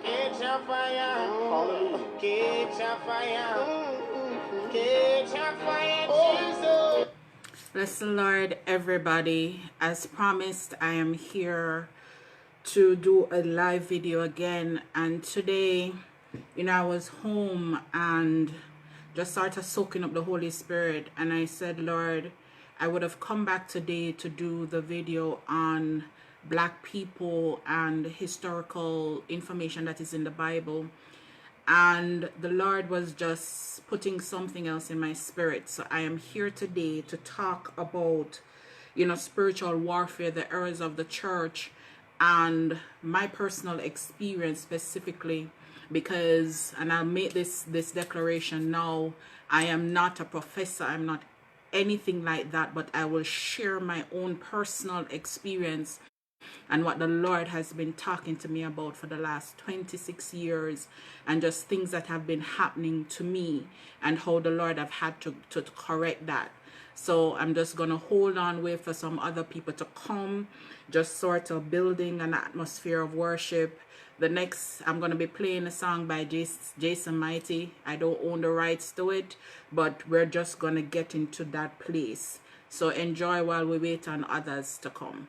catch a fire. Catch a fire. Catch a fire, Jesus. Bless the Lord, everybody. As promised, I am here to do a live video again. And today, I was home and just started soaking up the Holy Spirit. And I said, Lord, I would have come back today to do the video on Black people and historical information that is in the Bible. And the Lord was just putting something else in my spirit. So I am here today to talk about, spiritual warfare, the errors of the church, and my personal experience specifically, because, and I'll make this declaration now, I am not a professor, I'm not anything like that, but I will share my own personal experience and what the Lord has been talking to me about for the last 26 years, and just things that have been happening to me and how the Lord have had to correct that. So I'm just going to hold on, wait for some other people to come, just sort of building an atmosphere of worship. The next, I'm going to be playing a song by Jason Mighty. I don't own the rights to it, but we're just going to get into that place. So enjoy while we wait on others to come.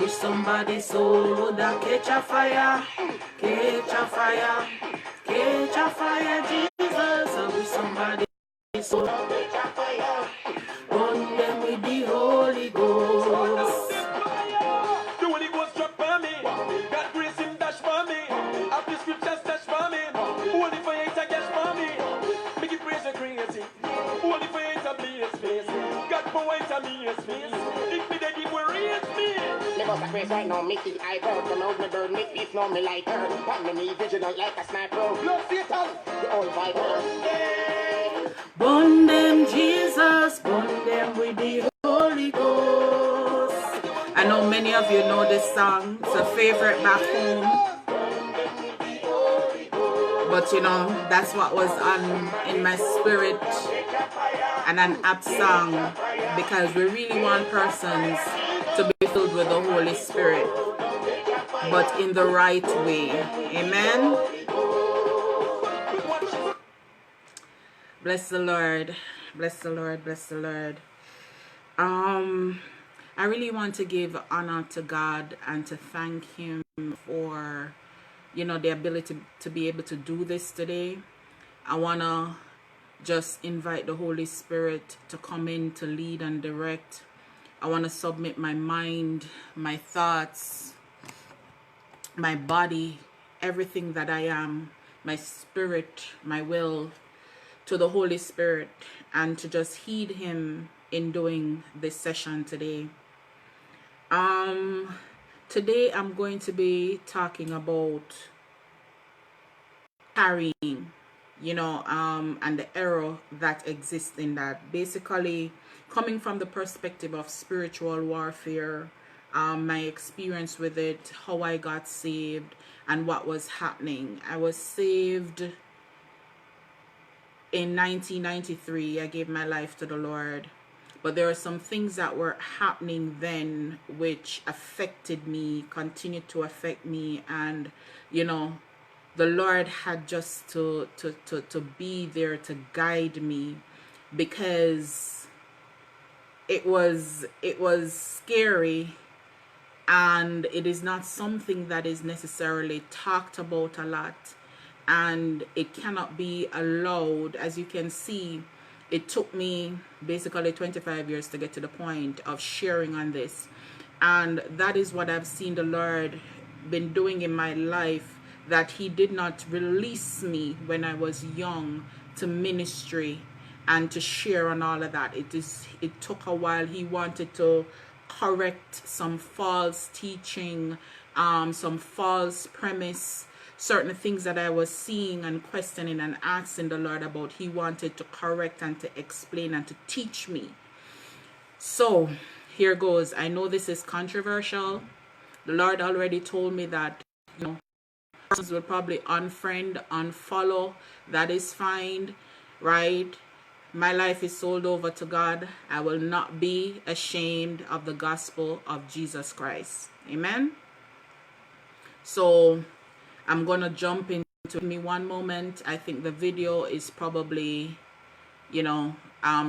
Somebody soul that catch a fire, catch a fire, catch a fire, Jesus. I wish somebody soul catch a fire, burn them with the Holy Ghost. The Holy Ghost drop for me, God grace him dash for me, have the scriptures dash for me, Holy fire it a catch for me, make it praise and crazy, Holy fire it a blaze face, God power it a me space, if me dead he will raise me. Never sacrifice right now, make the eye burn. Come out me burn, make this know me like her. Pan me knee, vigilant like a sniper. Blood Satan, the old viper. Burn them, Jesus, burn them with the Holy Ghost. I know many of you know this song. It's a favorite back home. But that's what was in my spirit, and an apt song, because we really want persons to be filled with the Holy Spirit, but in the right way. Amen. Bless the Lord. Bless the Lord. Bless the Lord. I really want to give honor to God and to thank him for the ability to be able to do this today. I want to just invite the Holy Spirit to come in to lead and direct. I want to submit my mind, my thoughts, my body, everything that I am, my spirit, my will, to the Holy Spirit, and to just heed him in doing this session today. Today I'm going to be talking about tarrying, and the error that exists in that. Basically, coming from the perspective of spiritual warfare, my experience with it, how I got saved, and what was happening. I was saved in 1993, I gave my life to the Lord. But there are some things that were happening then which affected me, continued to affect me. And, you know, the Lord had just to be there to guide me, because it was scary, and it is not something that is necessarily talked about a lot, and it cannot be allowed. As you can see, it took me basically 25 years to get to the point of sharing on this, and that is what I've seen the Lord been doing in my life, that he did not release me when I was young to ministry and to share on all of that. It took a while. He wanted to correct some false teaching, some false premise, certain things that I was seeing and questioning and asking the Lord about. He wanted to correct and to explain and to teach me. So here goes. I know this is controversial. The Lord already told me that, you know, persons will probably unfriend, unfollow. That is fine, right? My life is sold over to God. I will not be ashamed of the gospel of Jesus Christ. Amen. So I'm going to jump into me one moment. I think the video is probably, you know,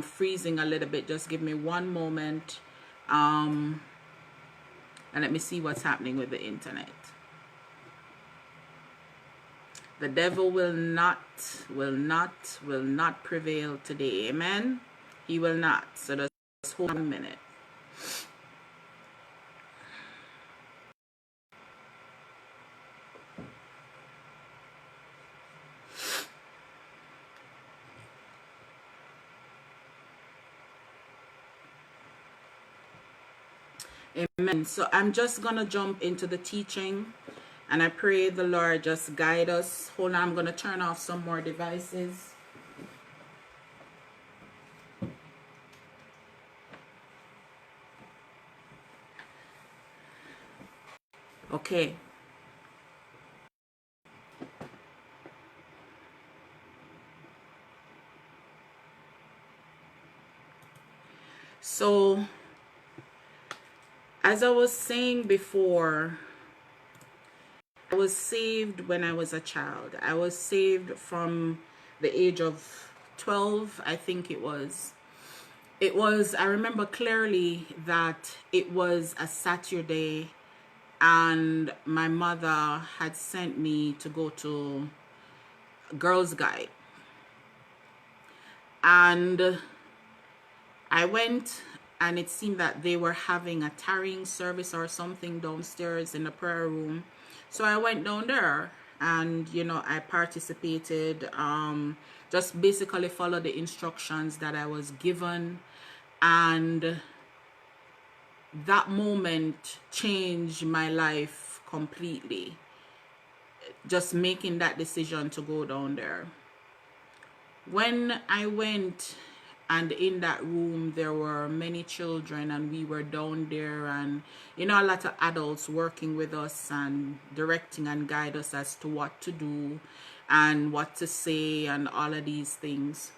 freezing a little bit. Just give me one moment. And let me see what's happening with the internet. The devil will not prevail today. Amen. He will not. So just hold on a minute. Amen. So I'm just gonna jump into the teaching, and I pray the Lord just guide us. Hold on, I'm gonna turn off some more devices. Okay. So, as I was saying before, I was saved when I was a child. I was saved from the age of 12, I think it was. I remember clearly that it was a Saturday, and my mother had sent me to go to Girls Guide. And I went, and it seemed that they were having a tarrying service or something downstairs in the prayer room. So I went down there, and, you know, I participated, just basically followed the instructions that I was given. And that moment changed my life completely, just making that decision to go down there. When I went, and in that room there were many children, and we were down there, and, you know, a lot of adults working with us and directing and guide us as to what to do and what to say and all of these things.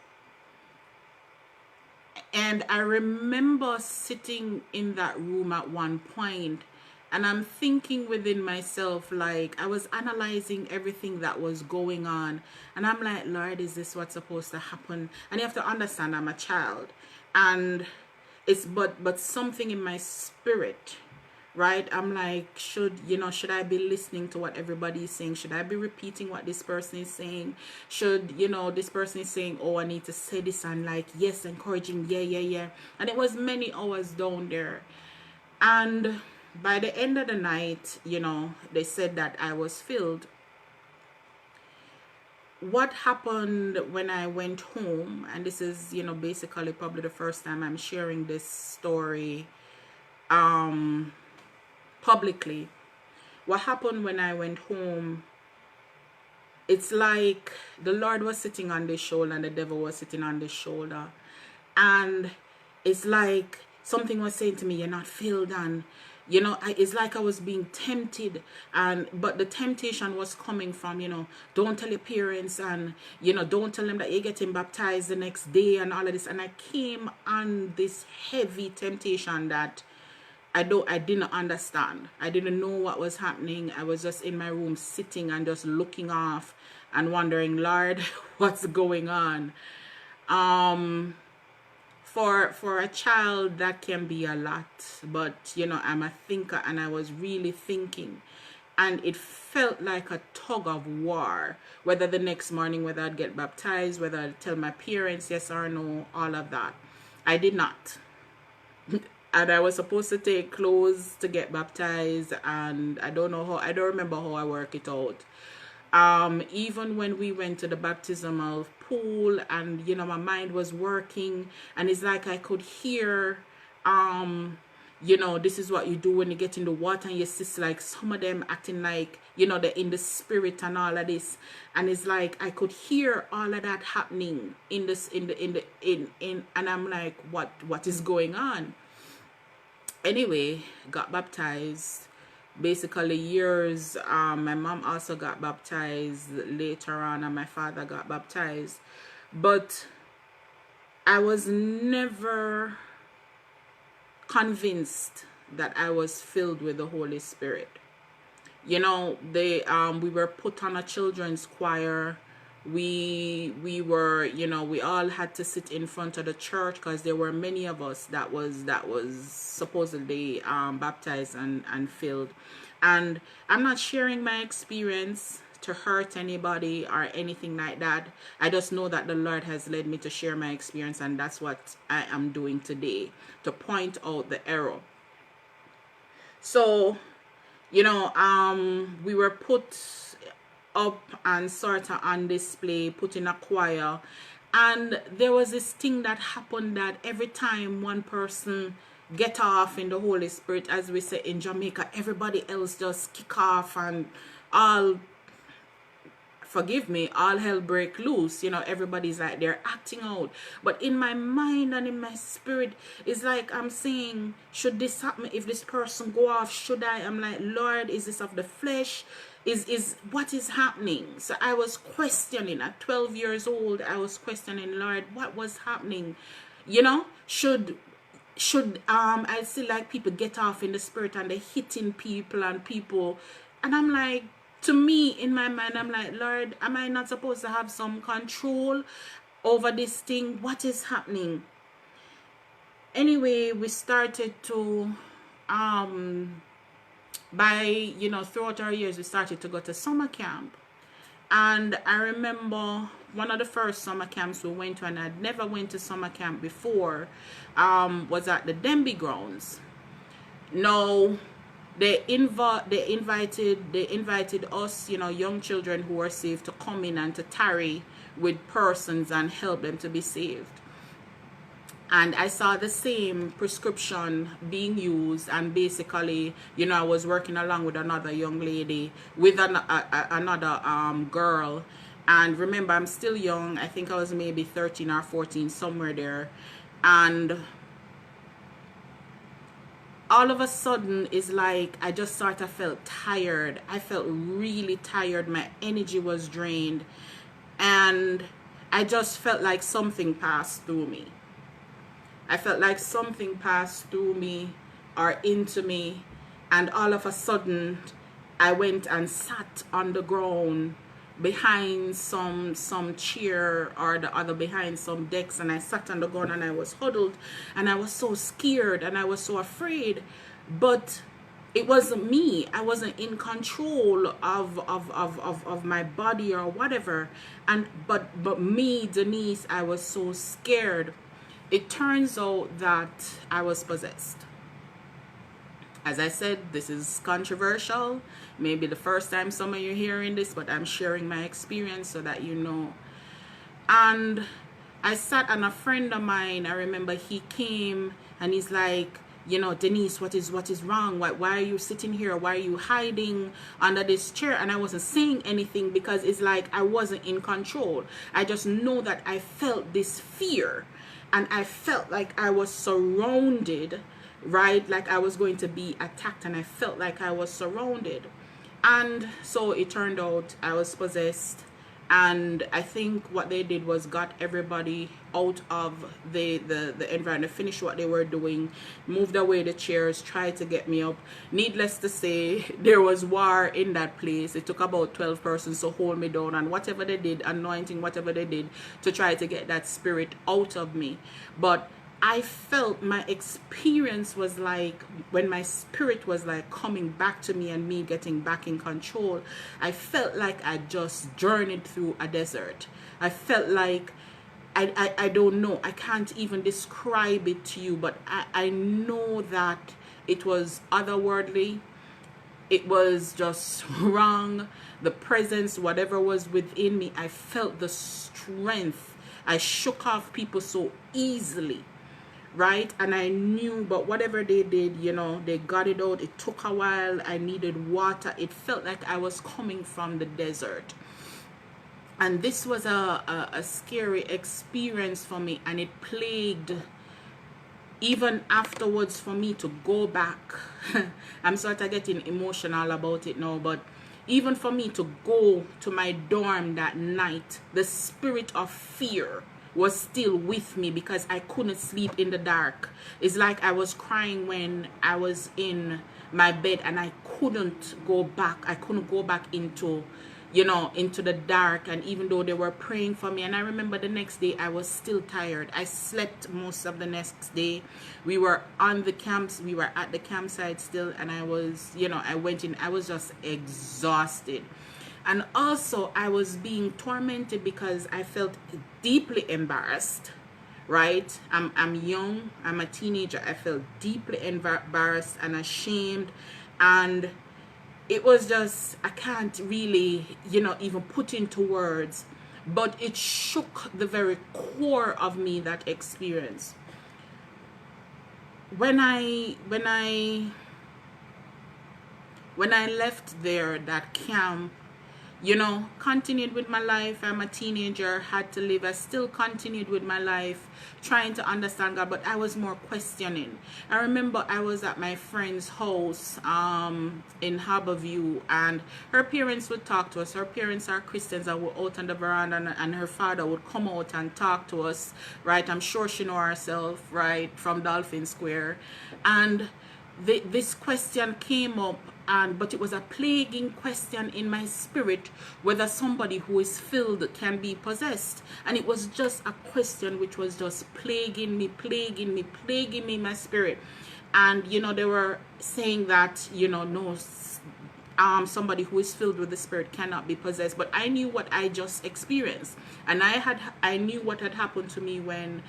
And I remember sitting in that room at one point, and I'm thinking within myself, like, I was analyzing everything that was going on, and I'm like, Lord, is this what's supposed to happen? And you have to understand, I'm a child, and it's but something in my spirit, right? I'm like, should I be listening to what everybody is saying? Should I be repeating what this person is saying? Should, you know, this person is saying, oh, I need to say this, and like, yes, encouraging, yeah. And it was many hours down there. And by the end of the night, you know, they said that I was filled. What happened when I went home, and this is, you know, basically probably the first time I'm sharing this story publicly. What happened when I went home, it's like the Lord was sitting on this shoulder and the devil was sitting on this shoulder, and it's like something was saying to me, you're not filled, and You know, it's like I was being tempted, but the temptation was coming from, you know, don't tell your parents, and, you know, don't tell them that you're getting baptized the next day and all of this. And I came on this heavy temptation that I didn't understand. I didn't know what was happening. I was just in my room sitting and just looking off and wondering, Lord, what's going on? For a child, that can be a lot, but you know, I'm a thinker, and I was really thinking, and it felt like a tug of war, whether the next morning, whether I'd get baptized, whether I'd tell my parents yes or no, all of that. I did not. And I was supposed to take clothes to get baptized, and I don't remember how I work it out. Even when we went to the baptismal pool, and you know, my mind was working, and it's like I could hear, you know, this is what you do when you get in the water, and you see like some of them acting like, you know, they're in the spirit and all of this, and it's like I could hear all of that happening in this, and I'm like, what is going on? Anyway, got baptized. Basically years, my mom also got baptized later on, and my father got baptized, but I was never convinced that I was filled with the Holy Spirit. You know, we were put on a children's choir. We were, you know, we all had to sit in front of the church, because there were many of us that was supposedly baptized and filled. And I'm not sharing my experience to hurt anybody or anything like that. I just know that the Lord has led me to share my experience, and that's what I am doing today, to point out the error. So, you know, we were put up and sort of on display, put in a choir, and there was this thing that happened, that every time one person get off in the Holy Spirit, as we say in Jamaica, everybody else just kick off, and all, forgive me, all hell break loose. You know, everybody's like they're acting out. But in my mind and in my spirit, it's like I'm saying, should this happen? If this person go off, should I? I'm like, Lord, is this of the flesh? Is what is happening? So I was questioning at 12 years old. I was questioning, Lord, what was happening? You know, should I see like people get off in the spirit and they're hitting people, and I'm like, to me, in my mind, I'm like, Lord, am I not supposed to have some control over this thing? What is happening? Anyway, we started to throughout our years, we started to go to summer camp. And I remember one of the first summer camps we went to, and I'd never went to summer camp before, was at the Denby grounds. Now, they invited us, you know, young children who were saved, to come in and to tarry with persons and help them to be saved. And I saw the same prescription being used, and basically, you know, I was working along with another young lady, with another girl. And remember, I'm still young. I think I was maybe 13 or 14, somewhere there. And all of a sudden, it's like I just sort of felt tired. I felt really tired. My energy was drained. And I just felt like something passed through me. I felt like something passed through me or into me, and all of a sudden I went and sat on the ground behind some chair or the other, behind some decks, and I sat on the ground and I was huddled, and I was so scared and I was so afraid. But it wasn't me. I wasn't in control of my body or whatever. But me, Denise, I was so scared. It turns out that I was possessed. As I said, this is controversial. Maybe the first time some of you are hearing this, but I'm sharing my experience so that you know. And I sat, and a friend of mine, I remember, he came and he's like, you know, Denise, what is wrong? Why are you sitting here? Why are you hiding under this chair? And I wasn't saying anything because it's like I wasn't in control. I just know that I felt this fear. And I felt like I was surrounded, right? Like I was going to be attacked, and I felt like I was surrounded. And so it turned out I was possessed. And I think what they did was got everybody out of the environment, finished what they were doing, moved away the chairs, tried to get me up. Needless to say, there was war in that place. It took about 12 persons to hold me down, and whatever they did, anointing, whatever they did to try to get that spirit out of me. But I felt my experience was like when my spirit was like coming back to me and me getting back in control. I felt like I just journeyed through a desert. I felt like I don't know. I can't even describe it to you, but I know that it was otherworldly. It was just wrong. The presence, whatever was within me, I felt the strength. I shook off people so easily. Right? And I knew, but whatever they did, you know, they got it out. It took a while. I needed water. It felt like I was coming from the desert. And this was a scary experience for me, and it plagued even afterwards for me to go back. I'm sort of getting emotional about it now, but even for me to go to my dorm that night, the spirit of fear was still with me because I couldn't sleep in the dark. It's like I was crying when I was in my bed, and I couldn't go back. I couldn't go back into, you know, into the dark. And even though they were praying for me, and I remember the next day I was still tired. I slept most of the next day. We were on the camps, we were at the campsite still, and I was, you know, I went in, I was just exhausted. And also I was being tormented because I felt deeply embarrassed, right? I'm young, I'm a teenager. I felt deeply embarrassed and ashamed, and it was just, I can't really, you know, even put into words, but it shook the very core of me, that experience. When I left there, that camp, you know, continued with my life. I'm a teenager, had to live. I still continued with my life, trying to understand God, but I was more questioning. I remember I was at my friend's house in Harborview, and her parents would talk to us. Her parents are Christians, and we're out on the veranda, and her father would come out and talk to us, right? I'm sure she know herself, right, from Dolphin Square. And this question came up, but it was a plaguing question in my spirit, whether somebody who is filled can be possessed. And it was just a question which was just plaguing me in my spirit. And, you know, they were saying that, you know, no, somebody who is filled with the Spirit cannot be possessed. But I knew what I just experienced, and I knew what had happened to me when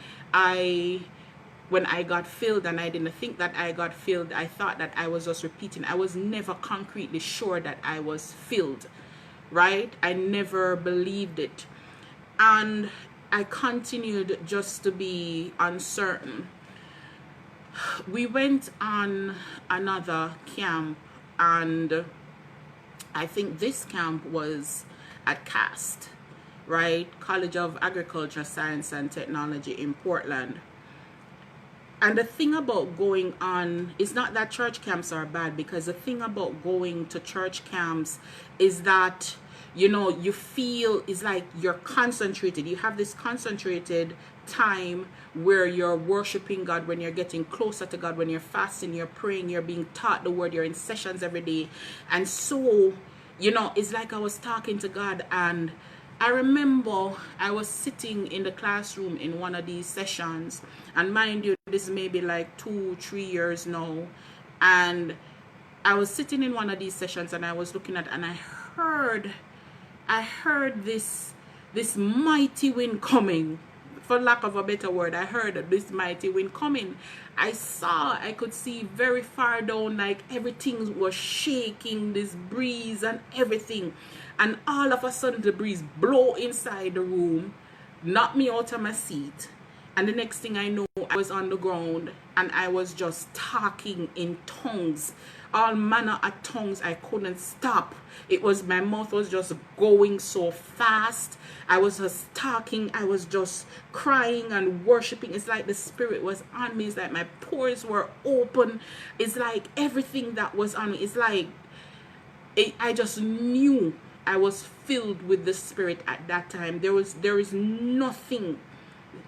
I got filled, and I didn't think that I got filled. I thought that I was just repeating. I was never concretely sure that I was filled, right? I never believed it. And I continued just to be uncertain. We went on another camp, and I think this camp was at CAST, right? College of Agriculture, Science and Technology in Portland. And the thing about going on is not that church camps are bad, because the thing about going to church camps is that, you know, you feel it's like you're concentrated. You have this concentrated time where you're worshiping God, when you're getting closer to God, when you're fasting, you're praying, you're being taught the word, you're in sessions every day. And so, you know, it's like I was talking to God. And I remember I was sitting in the classroom in one of these sessions, and mind you, this may be like 2-3 years now, and I was sitting in one of these sessions, and I was looking at, and I heard this mighty wind coming. For lack of a better word, I heard this mighty wind coming. I could see very far down, like everything was shaking, this breeze and everything. And all of a sudden the breeze blew inside the room, knocked me out of my seat. And the next thing I know, I was on the ground, and I was just talking in tongues all manner of tongues. I couldn't stop. It was, my mouth was just going so fast. I was just talking. I was just crying and worshiping. It's like the Spirit was on me. It's like my pores were open. It's like everything that was on me. It's like I just knew I was filled with the Spirit at that time. There is nothing,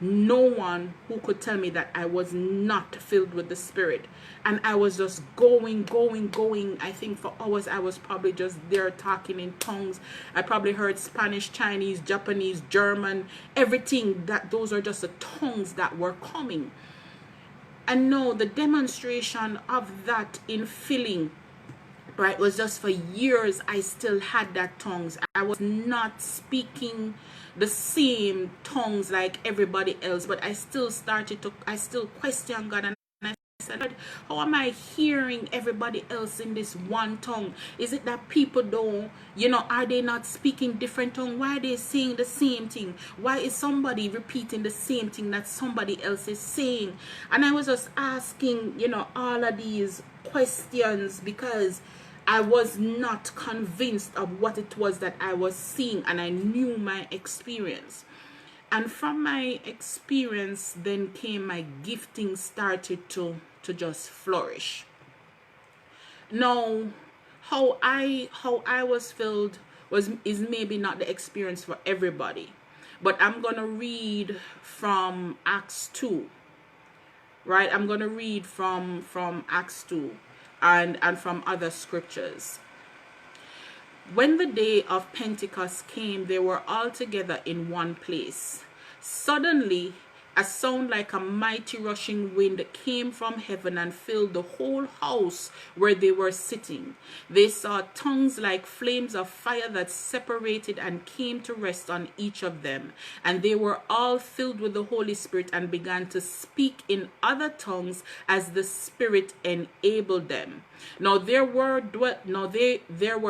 no one who could tell me that I was not filled with the Spirit. And I was just going. I think for hours I was probably just there talking in tongues. I probably heard Spanish, Chinese, Japanese, German, everything. Those are just the tongues that were coming. And no, the demonstration of that in filling, right, was just for years. I still had that tongues. I was not speaking the same tongues like everybody else, but I still questioned God, and I said, Lord, how am I hearing everybody else in this one tongue? Is it that people don't, are they not speaking different tongue? Why are they saying the same thing? Why is somebody repeating the same thing that somebody else is saying? And I was just asking, all of these questions because I was not convinced of what it was that I was seeing, and I knew my experience. And from my experience then came my gifting started to just flourish. Now, how I was filled is maybe not the experience for everybody, but I'm gonna read from Acts 2. Right? I'm gonna read from Acts 2 and from other scriptures. When the day of Pentecost came, they were all together in one place. Suddenly, a sound like a mighty rushing wind came from heaven and filled the whole house where they were sitting. They saw tongues like flames of fire that separated and came to rest on each of them. And they were all filled with the Holy Spirit and began to speak in other tongues as the Spirit enabled them. Now there were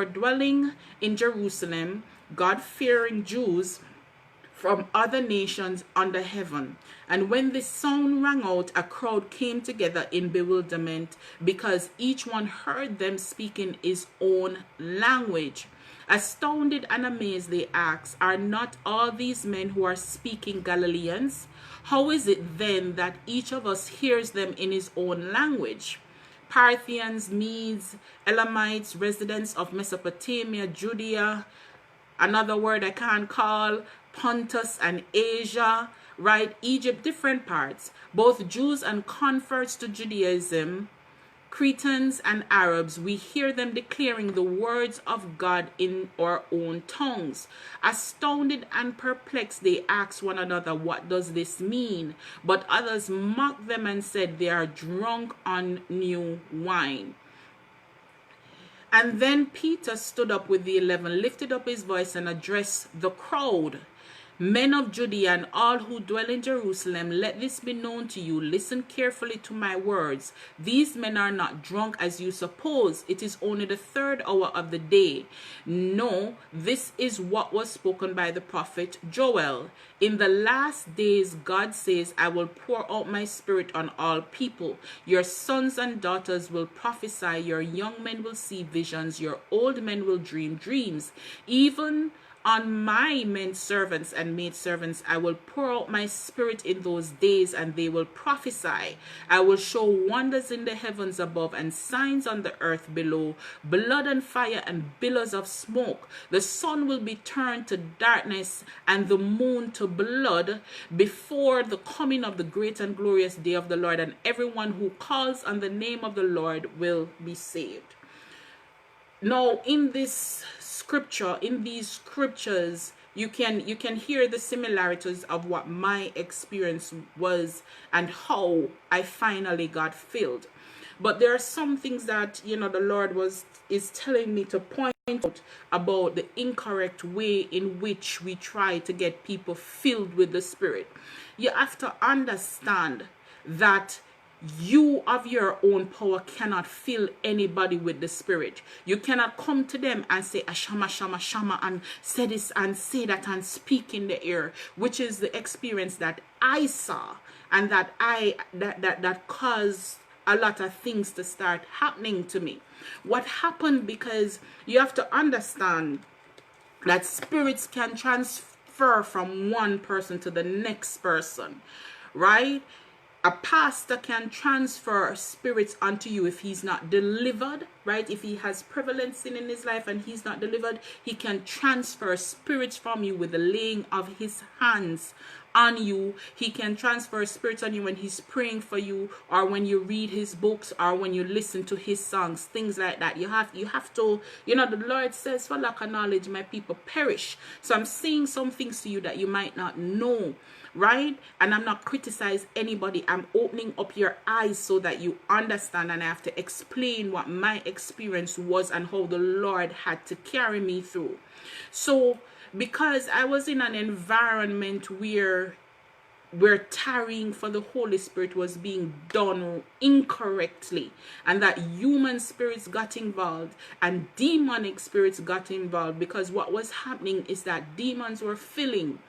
dwelling in Jerusalem God-fearing Jews from other nations under heaven. And when this sound rang out, a crowd came together in bewilderment because each one heard them speaking his own language. Astounded and amazed, they asked, "Are not all these men who are speaking Galileans? How is it then that each of us hears them in his own language?" Parthians, Medes, Elamites, residents of Mesopotamia, Judea, another word I can't call, Pontus and Asia, right? Egypt, different parts, both Jews and converts to Judaism, Cretans and Arabs, we hear them declaring the words of God in our own tongues. Astounded and perplexed, they asked one another, "What does this mean?" But others mocked them and said, "They are drunk on new wine." And then Peter stood up with the 11, lifted up his voice and addressed the crowd. "Men of Judea and all who dwell in Jerusalem, let this be known to you. Listen carefully to my words. These men are not drunk as you suppose. It is only the third hour of the day. No, this is what was spoken by the prophet Joel. In the last days, God says, I will pour out my spirit on all people. Your sons and daughters will prophesy. Your young men will see visions. Your old men will dream dreams. Even on my men servants and maid servants, I will pour out my spirit in those days, and they will prophesy. I will show wonders in the heavens above and signs on the earth below, blood and fire and billows of smoke. The sun will be turned to darkness and the moon to blood before the coming of the great and glorious day of the Lord, and everyone who calls on the name of the Lord will be saved. Now, in this scripture, in these scriptures, you can hear the similarities of what my experience was and how I finally got filled. But there are some things that the Lord is telling me to point out about the incorrect way in which we try to get people filled with the Spirit. You have to understand that you of your own power cannot fill anybody with the Spirit. You cannot come to them and say ashama shama shama and say this and say that and speak in the air, which is the experience that I saw and that caused a lot of things to start happening to me. What happened, because you have to understand that spirits can transfer from one person to the next person, right? A pastor can transfer spirits onto you if he's not delivered, right? If he has prevalent sin in his life and he's not delivered, he can transfer spirits from you with the laying of his hands on you. He can transfer spirits on you when he's praying for you, or when you read his books, or when you listen to his songs, things like that. You have to, the Lord says, for lack of knowledge my people perish. So I'm saying some things to you that you might not know, right? And I'm not criticizing anybody. I'm opening up your eyes so that you understand, and I have to explain what my experience was and how the Lord had to carry me through. So because I was in an environment where tarrying for the Holy Spirit was being done incorrectly, and that human spirits got involved and demonic spirits got involved, because what was happening is that demons were filling,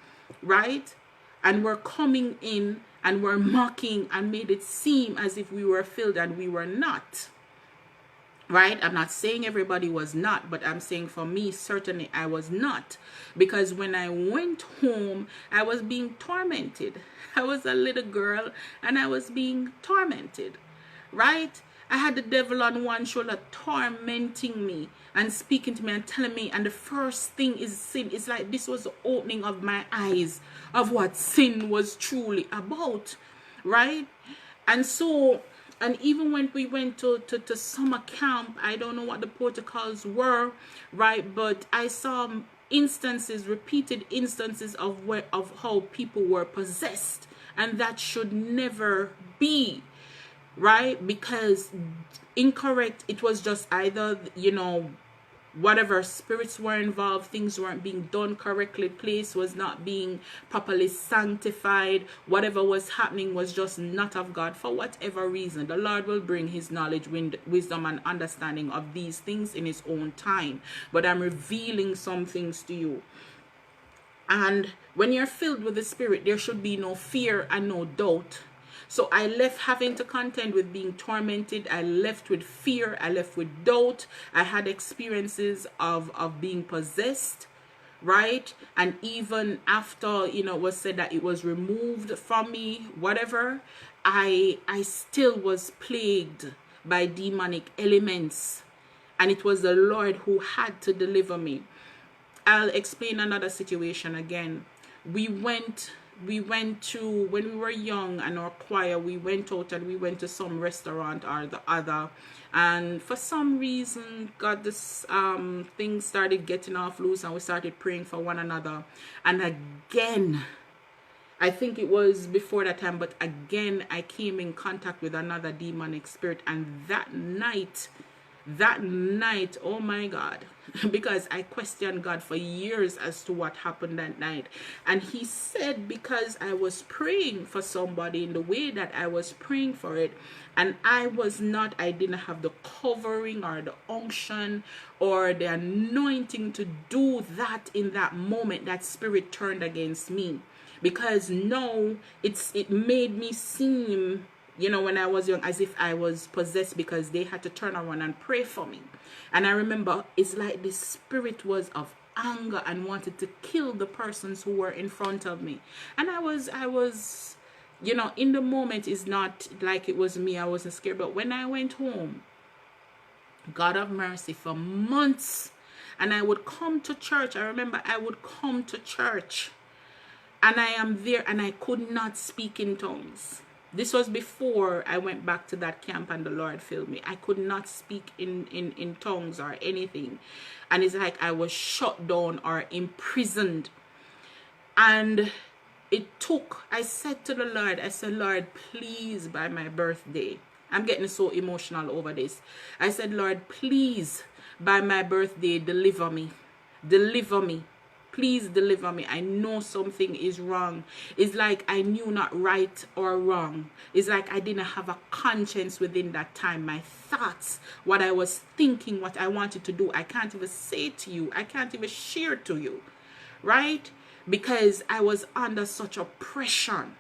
right? And were coming in and were mocking and made it seem as if we were filled and we were not. Right? I'm not saying everybody was not, but I'm saying for me, certainly I was not. Because when I went home, I was being tormented. I was a little girl and I was being tormented. Right? I had the devil on one shoulder tormenting me and speaking to me and telling me, and the first thing is sin. It's like this was the opening of my eyes of what sin was truly about. Right? And so, and even when we went to summer camp, I don't know what the protocols were, right? But I saw instances, repeated instances of how people were possessed, and that should never be, right? Because incorrect, it was just either, whatever spirits were involved, things weren't being done correctly, place was not being properly sanctified, whatever was happening was just not of God for whatever reason. The Lord will bring his knowledge, wisdom and understanding of these things in his own time, but I'm revealing some things to you. And when you're filled with the Spirit, there should be no fear and no doubt. So I left having to contend with being tormented. I left with fear. I left with doubt. I had experiences of being possessed, right? And even after, it was said that it was removed from me, whatever, I still was plagued by demonic elements. And it was the Lord who had to deliver me. I'll explain another situation again. We went to, when we were young and our choir, we went out and we went to some restaurant or the other, and for some reason God, this thing started getting off loose, and we started praying for one another. And again, I think it was before that time, but again I came in contact with another demonic spirit. And that night, oh my God, because I questioned God for years as to what happened that night. And he said, because I was praying for somebody in the way that I was praying for it, and I didn't have the covering or the unction or the anointing to do that in that moment, that spirit turned against me. Because no, it made me seem, when I was young, as if I was possessed, because they had to turn around and pray for me. And I remember it's like the spirit was of anger and wanted to kill the persons who were in front of me. And I was, in the moment, it's not like it was me. I wasn't scared. But when I went home, God have mercy, for months, and I would come to church. I remember I would come to church, and I am there, and I could not speak in tongues. This was before I went back to that camp and the Lord filled me. I could not speak in tongues or anything. And it's like I was shut down or imprisoned. And I said to the Lord, Lord, please, by my birthday, I'm getting so emotional over this. I said, Lord, please, by my birthday, deliver me. Deliver me. Please deliver me. I know something is wrong. It's like I knew not right or wrong. It's like I didn't have a conscience within that time. My thoughts, what I was thinking, what I wanted to do, I can't even say to you. I can't even share to you. Right? Because I was under such oppression.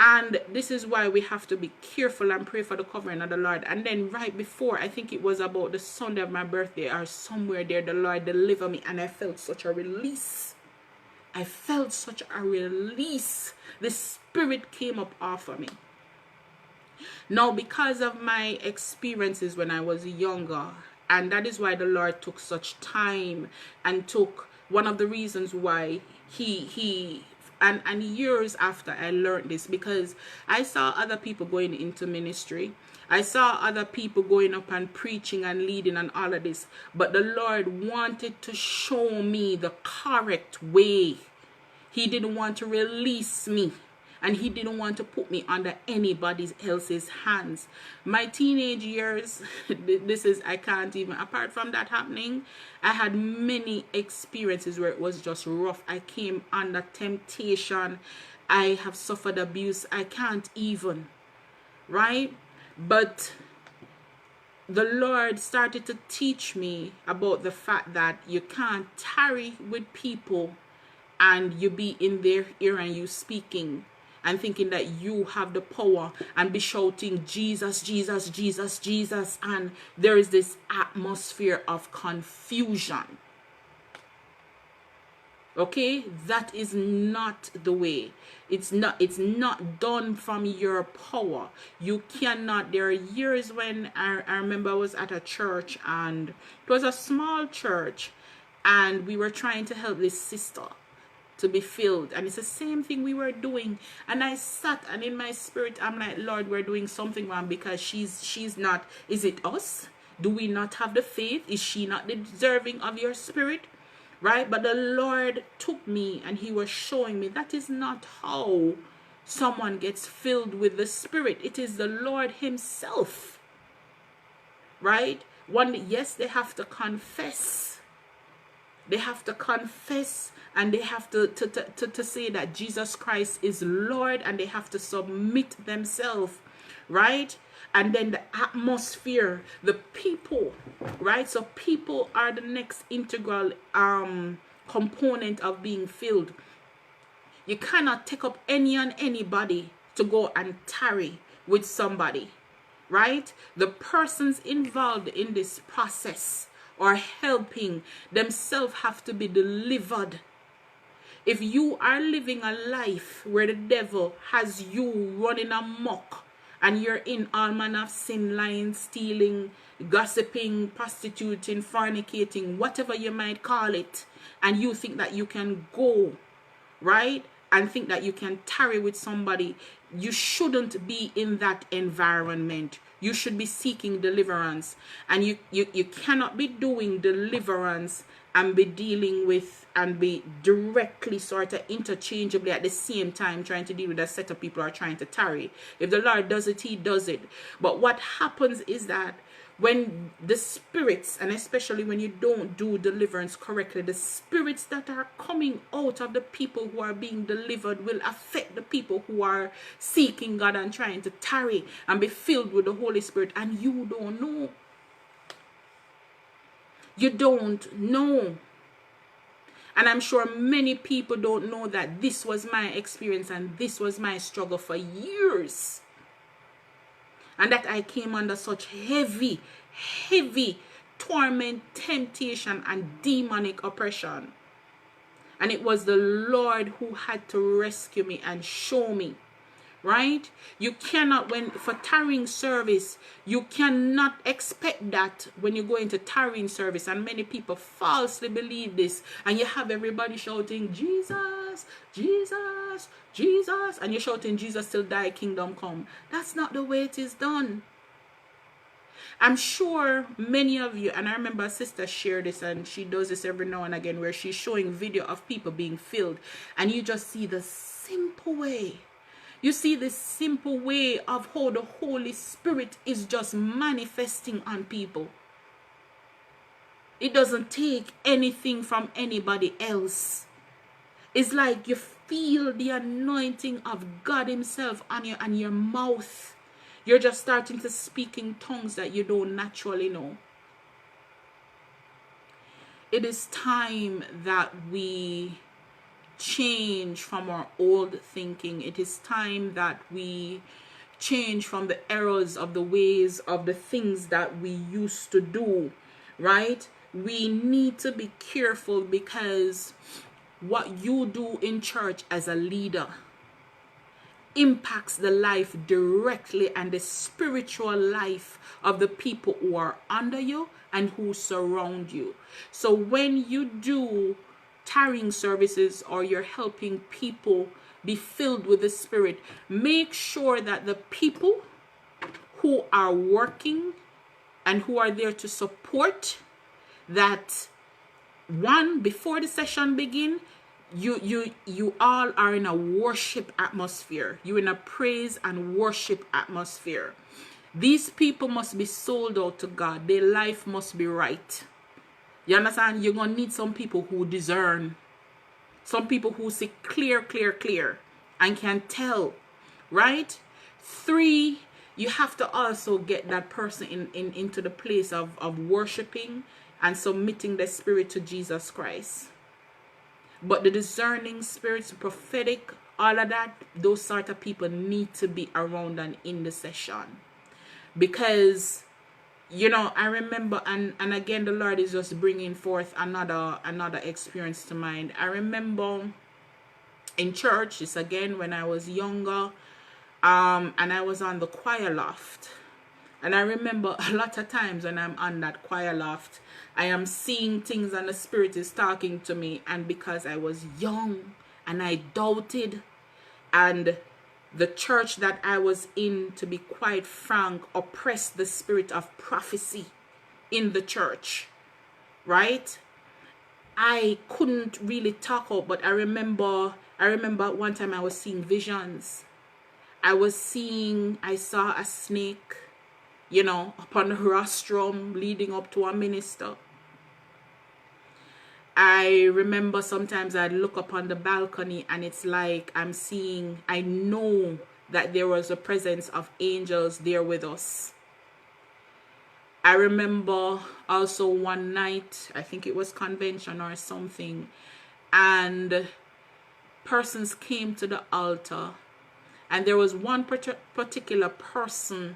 And this is why we have to be careful and pray for the covering of the Lord. And then right before, I think it was about the Sunday of my birthday or somewhere there, the Lord delivered me, and I felt such a release. I felt such a release. The Spirit came up off of me. Now, because of my experiences when I was younger, and that is why the Lord took such time and took one of the reasons why and years after I learned this, because I saw other people going into ministry. I saw other people going up and preaching and leading and all of this. But the Lord wanted to show me the correct way. He didn't want to release me. And he didn't want to put me under anybody else's hands. My teenage years, this is, I can't even, apart from that happening, I had many experiences where it was just rough. I came under temptation. I have suffered abuse. I can't even, right? But the Lord started to teach me about the fact that you can't tarry with people and you be in their ear and you speaking and thinking that you have the power and be shouting Jesus, Jesus, Jesus, Jesus, and there is this atmosphere of confusion. Okay, that is not the way. It's not done from your power. You cannot. There are years when I remember I was at a church, and it was a small church, and we were trying to help this sister to be filled, and it's the same thing we were doing. And I sat, and in my spirit I'm like, Lord, we're doing something wrong, because she's not. Is it us? Do we not have the faith? Is she not deserving of your spirit? Right? But the Lord took me and he was showing me that is not how someone gets filled with the Spirit. It is the Lord himself. Right? Yes, they have to confess. They have to confess, and they have to say that Jesus Christ is Lord, and they have to submit themselves, right? And then the atmosphere, the people, right? So people are the next integral component of being filled. You cannot take up any and anybody to go and tarry with somebody, right? The persons involved in this process or helping themselves have to be delivered. If you are living a life where the devil has you running amok, and you're in all manner of sin, lying, stealing, gossiping, prostituting, fornicating, whatever you might call it, and you think that you can go, right, and think that you can tarry with somebody, you shouldn't be in that environment. You should be seeking deliverance. And you cannot be doing deliverance and be dealing with and be directly sort of interchangeably at the same time trying to deal with a set of people who are trying to tarry. If the Lord does it, he does it. But what happens is that when the spirits, and especially when you don't do deliverance correctly, the spirits that are coming out of the people who are being delivered will affect the people who are seeking God and trying to tarry and be filled with the Holy Spirit, and you don't know. You don't know. And I'm sure many people don't know that this was my experience and this was my struggle for years. And that I came under such heavy torment, temptation, and demonic oppression. And it was the Lord who had to rescue me and show me. Right? You cannot, for tarrying service, you cannot expect that when you go into tarrying service, and many people falsely believe this, and you have everybody shouting Jesus, Jesus, Jesus, and you're shouting Jesus till thy kingdom come. That's not the way it is done. I'm sure many of you, and I remember a sister shared this, and she does this every now and again, where she's showing video of people being filled, and you just see the simple way. You see this simple way of how the Holy Spirit is just manifesting on people. It doesn't take anything from anybody else. It's like you feel the anointing of God himself on your mouth. You're just starting to speak in tongues that you don't naturally know. It is time that we change from our old thinking. It is time that we change from the errors of the ways of the things that we used to do, right? We need to be careful, because what you do in church as a leader impacts the life directly and the spiritual life of the people who are under you and who surround you. So when you do tarrying services, or you're helping people be filled with the Spirit, make sure that the people who are working and who are there to support, that one, before the session begin, you all are in a worship atmosphere. You're in a praise and worship atmosphere. These people must be sold out to God. Their life must be right. You understand? You're going to need some people who discern. Some people who see clear and can tell, right? 3, you have to also get that person into the place of worshiping and submitting their spirit to Jesus Christ. But the discerning spirits, prophetic, all of that, those sort of people need to be around and in the session. Because, you know, I remember, and again, the Lord is just bringing forth another experience to mind. I remember in church, it's again when I was younger, and I was on the choir loft. And I remember a lot of times when I'm on that choir loft, I am seeing things and the Spirit is talking to me. And because I was young and I doubted, and the church that I was in, to be quite frank, oppressed the spirit of prophecy in the church, right? I couldn't really talk out, but I remember one time I was seeing visions. I saw a snake, you know, upon the rostrum leading up to a minister. I remember sometimes I'd look up on the balcony and it's like I know that there was a presence of angels there with us. I remember also one night, I think it was convention or something, and persons came to the altar, and there was one particular person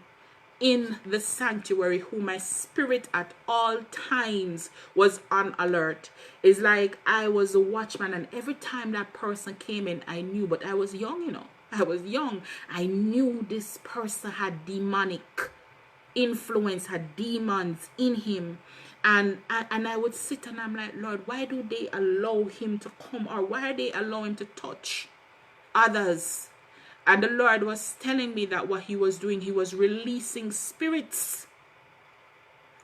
in the sanctuary who my spirit at all times was on alert. It's like I was a watchman, and every time that person came in, I knew, but I was young, you know. I was young. I knew this person had demonic influence, had demons in him. And I would sit and I'm like, Lord, why do they allow him to come, or why are they allowing him to touch others? And the Lord was telling me that what he was doing, he was releasing spirits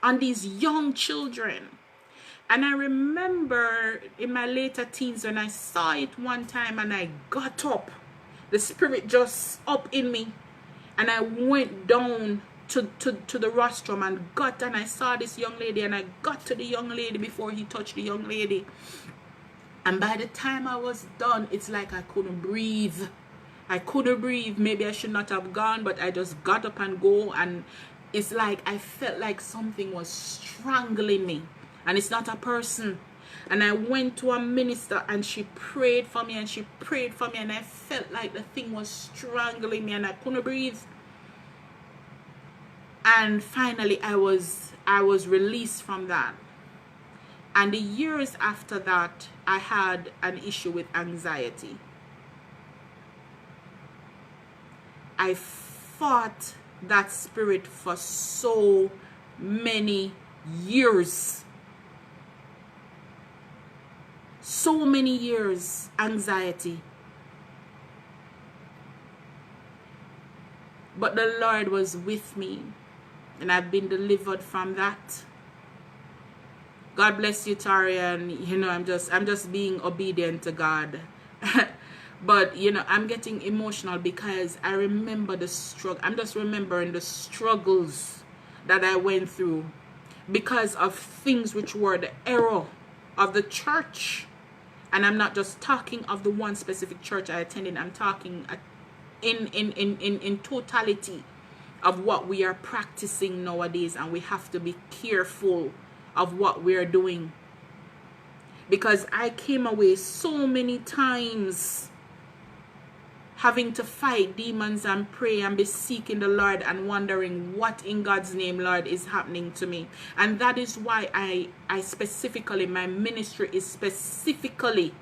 on these young children. And I remember in my later teens when I saw it one time and I got up, the spirit just up in me, and I went down to the rostrum and I saw this young lady, and I got to the young lady before he touched the young lady. And by the time I was done, it's like I couldn't breathe. Maybe I should not have gone, but I just got up and go, and it's like I felt like something was strangling me, and it's not a person. And I went to a minister and she prayed for me, and I felt like the thing was strangling me and I couldn't breathe. And finally I was released from that. And the years after that, I had an issue with anxiety. I fought that spirit for so many years. So many years, anxiety. But the Lord was with me, and I've been delivered from that. God bless you, Tarrying. You know, I'm just being obedient to God. But, you know, I'm getting emotional because I remember the struggle. I'm just remembering the struggles that I went through because of things which were the error of the church. And I'm not just talking of the one specific church I attended. I'm talking in totality of what we are practicing nowadays. And we have to be careful of what we are doing. because I came away so many times having to fight demons and pray and be seeking the Lord and wondering what in God's name, Lord, is happening to me. And that is why I specifically, my ministry is specifically,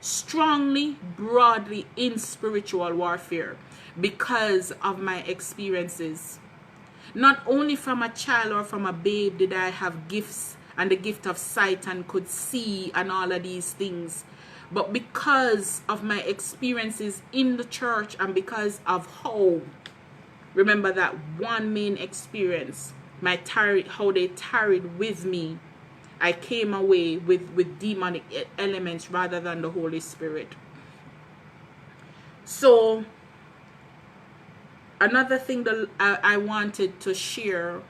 strongly, broadly in spiritual warfare because of my experiences. Not only from a child or from a babe did I have gifts and the gift of sight and could see and all of these things, but because of my experiences in the church and because of how, remember that one main experience, how they tarried with me, I came away with demonic elements rather than the Holy Spirit. So another thing that I wanted to share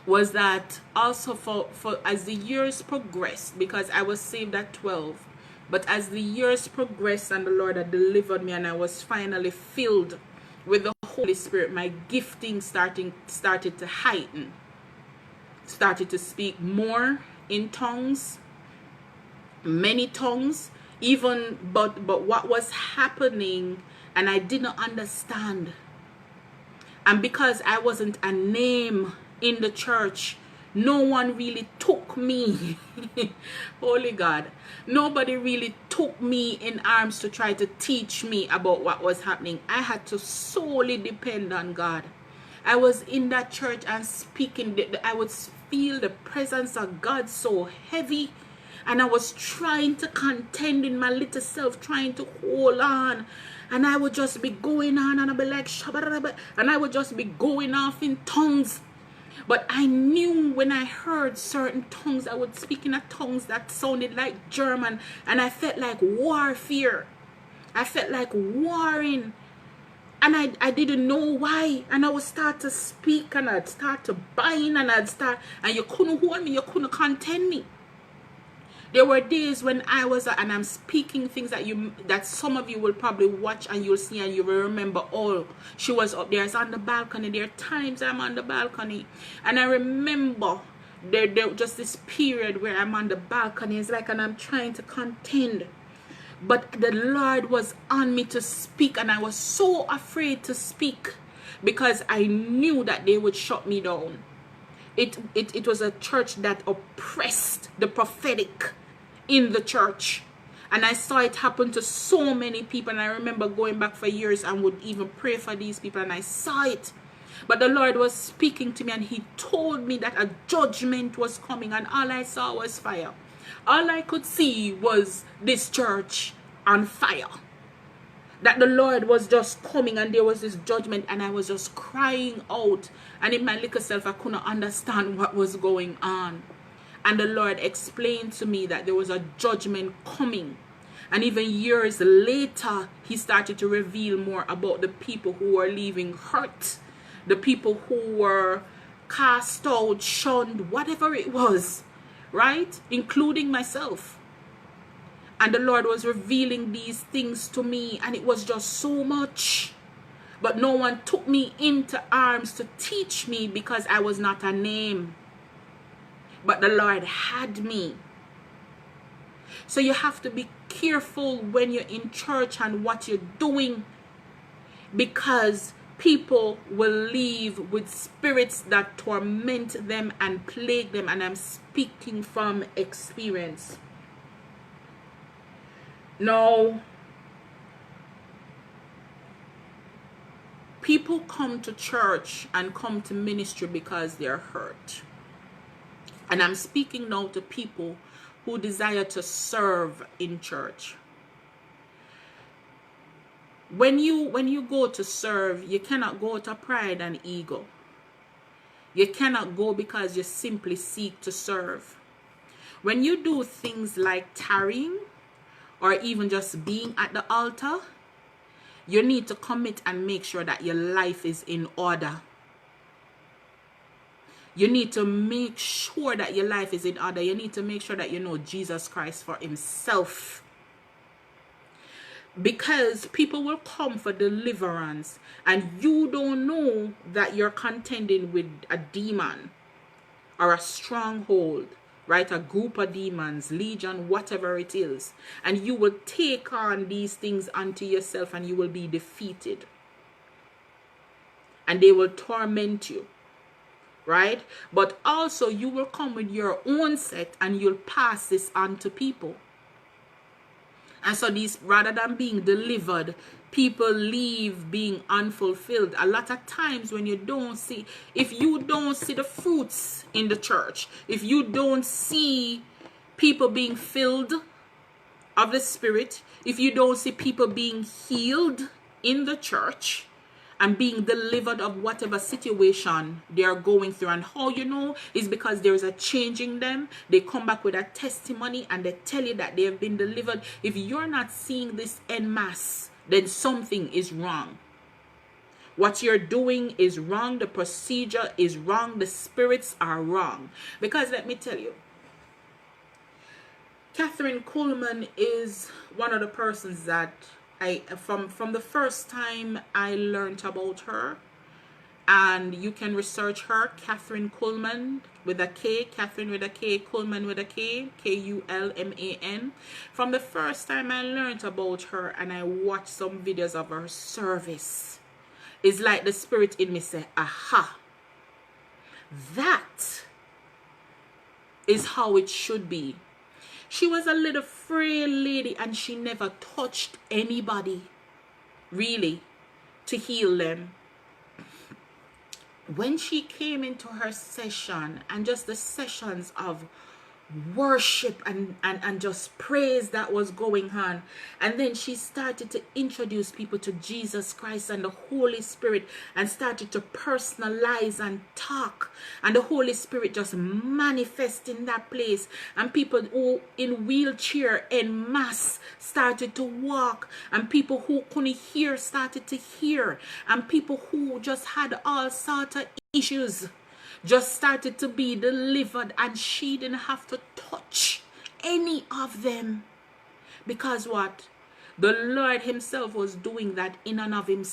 was that also for as the years progressed, because I was saved at 12, but as the years progressed and the Lord had delivered me and I was finally filled with the Holy Spirit, my gifting started to heighten, started to speak more in tongues, many tongues, even but what was happening and I didn't understand. And because I wasn't a name in the church, no one really took me. Holy God, nobody really took me in arms to try to teach me about what was happening. I had to solely depend on God. I was in that church and speaking, I would feel the presence of God so heavy, and I was trying to contend in my little self, trying to hold on. And I would just be going on and I'd be like, and I would just be going off in tongues. But I knew when I heard certain tongues, I would speak in a tongues that sounded like German. And I felt like warfare. I felt like warring. And I didn't know why. And I would start to speak and I'd start to bind and and you couldn't hold me, you couldn't contend me. There were days when I was, and I'm speaking things that some of you will probably watch and you'll see and you will remember, oh, she was up there, it's on the balcony. There are times I'm on the balcony. And I remember there just this period where I'm on the balcony. It's like, and I'm trying to contend. But the Lord was on me to speak, and I was so afraid to speak because I knew that they would shut me down. It was a church that oppressed the prophetic in the church, and I saw it happen to so many people. And I remember going back for years and would even pray for these people, and I saw it. But the Lord was speaking to me, and he told me that a judgment was coming, and all I saw was fire. All I could see was this church on fire, that the Lord was just coming, and there was this judgment, and I was just crying out, and in my little self I couldn't understand what was going on. And the Lord explained to me that there was a judgment coming. And even years later, he started to reveal more about the people who were leaving hurt, the people who were cast out, shunned, whatever it was, right? Including myself. And the Lord was revealing these things to me, and it was just so much. But no one took me into arms to teach me because I was not a name. But the Lord had me. So you have to be careful when you're in church and what you're doing, because people will leave with spirits that torment them and plague them. And I'm speaking from experience. Now, people come to church and come to ministry because they're hurt. And I'm speaking now to people who desire to serve in church. When you go to serve, you cannot go to pride and ego. You cannot go because you simply seek to serve. When you do things like tarrying, or even just being at the altar, you need to commit and make sure that your life is in order. You need to make sure that your life is in order. You need to make sure that you know Jesus Christ for himself. Because people will come for deliverance, and you don't know that you're contending with a demon or a stronghold right? A group of demons, legion, whatever it is. And you will take on these things unto yourself and you will be defeated. And they will torment you, right? But also you will come with your own set and you'll pass this on to people. And so these, rather than being delivered, people leave being unfulfilled. A lot of times when you don't see, if you don't see the fruits in the church, if you don't see people being filled of the Spirit, if you don't see people being healed in the church and being delivered of whatever situation they are going through, and how you know is because there is a change in them. They come back with a testimony and they tell you that they have been delivered. If you're not seeing this en masse, then something is wrong. What you're doing is wrong. The procedure is wrong. The spirits are wrong. Because let me tell you, Catherine Kuhlman is one of the persons that from the first time I learned about her, and you can research her, Catherine Kuhlman with a K, Catherine with a K, Kuhlman with a K, Kulman. From the first time I learned about her and I watched some videos of her service, it's like the spirit in me say, aha, that is how it should be. She was a little frail lady and she never touched anybody, really, to heal them. When she came into her session and just the sessions of worship and just praise that was going on, and then she started to introduce people to Jesus Christ and the Holy Spirit and started to personalize and talk, and the Holy Spirit just manifest in that place, and people who in wheelchair en masse started to walk, and people who couldn't hear started to hear, and people who just had all sorts of issues just started to be delivered, and she didn't have to touch any of them. Because what? The Lord himself was doing that in and of him.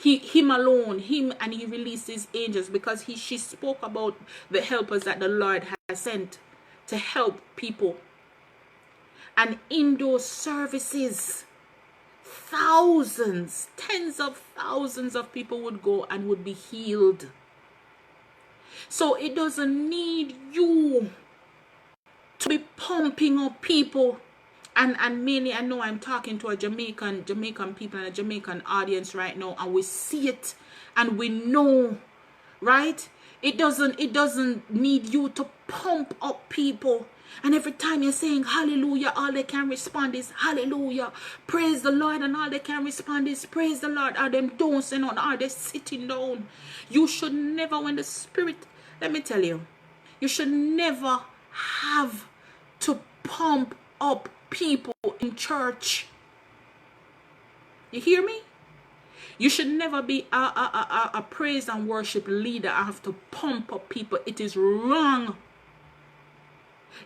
Him alone, and he released his angels, because she spoke about the helpers that the Lord has sent to help people. And in those services, thousands, tens of thousands of people would go and would be healed. So it doesn't need you to be pumping up people. And mainly, I know I'm talking to a Jamaican people and a Jamaican audience right now, and we see it and we know, right? It doesn't need you to pump up people. And every time you're saying hallelujah, all they can respond is hallelujah, praise the Lord, and all they can respond is praise the Lord. Are them don't say nothing, are they sitting down? You should never, when the Spirit, let me tell you, you should never have to pump up people in church. You hear me? You should never be a praise and worship leader. I have to pump up people. It is wrong.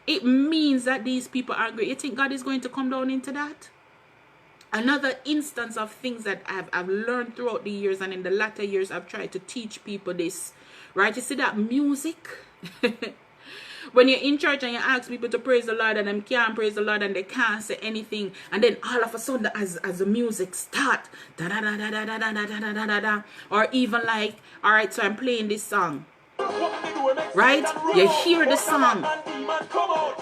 It means that these people are great. You think God is going to come down into that? Another instance of things that I've learned throughout the years, and in the latter years I've tried to teach people this, right? You see that music? When you're in church and you ask people to praise the Lord and them can't praise the Lord and they can't say anything, and then all of a sudden as the music start, da da da da da da da da da da da, or even like, all right, so I'm playing this song, right? You hear the song.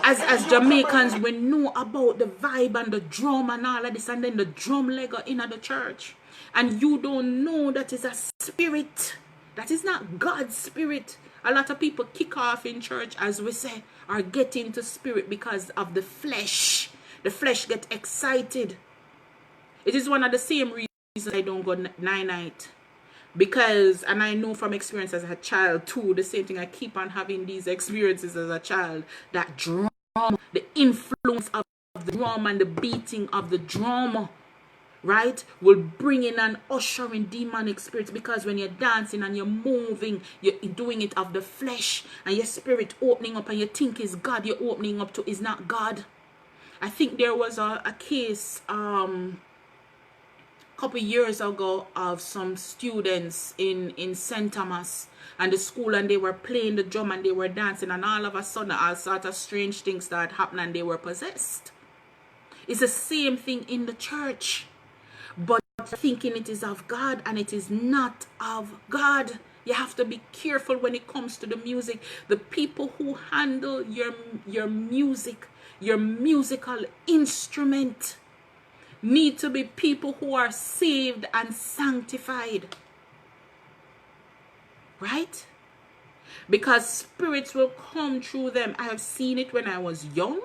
As Jamaicans, we know about the vibe and the drum and all of this, and then the drum leg in the church, and you don't know that is a spirit. That is not God's spirit. A lot of people kick off in church, as we say, or get into spirit because of the flesh. The flesh get excited. It is one of the same reasons I don't go night. Because, and I know from experience as a child too, the same thing, I keep on having these experiences as a child. That drum, the influence of the drum and the beating of the drum, right, will bring in and usher in demonic spirits, because when you're dancing and you're moving, you're doing it of the flesh, and your spirit opening up, and you think is God you're opening up to, is not God. I think there was a case couple years ago of some students in St. Thomas and the school, and they were playing the drum and they were dancing, and all of a sudden all sorts of strange things started happening and they were possessed. It's the same thing in the church, but thinking it is of God and it is not of God. You have to be careful when it comes to the music. The people who handle your music, your musical instrument, need to be people who are saved and sanctified. Right? Because spirits will come through them. I have seen it when I was young.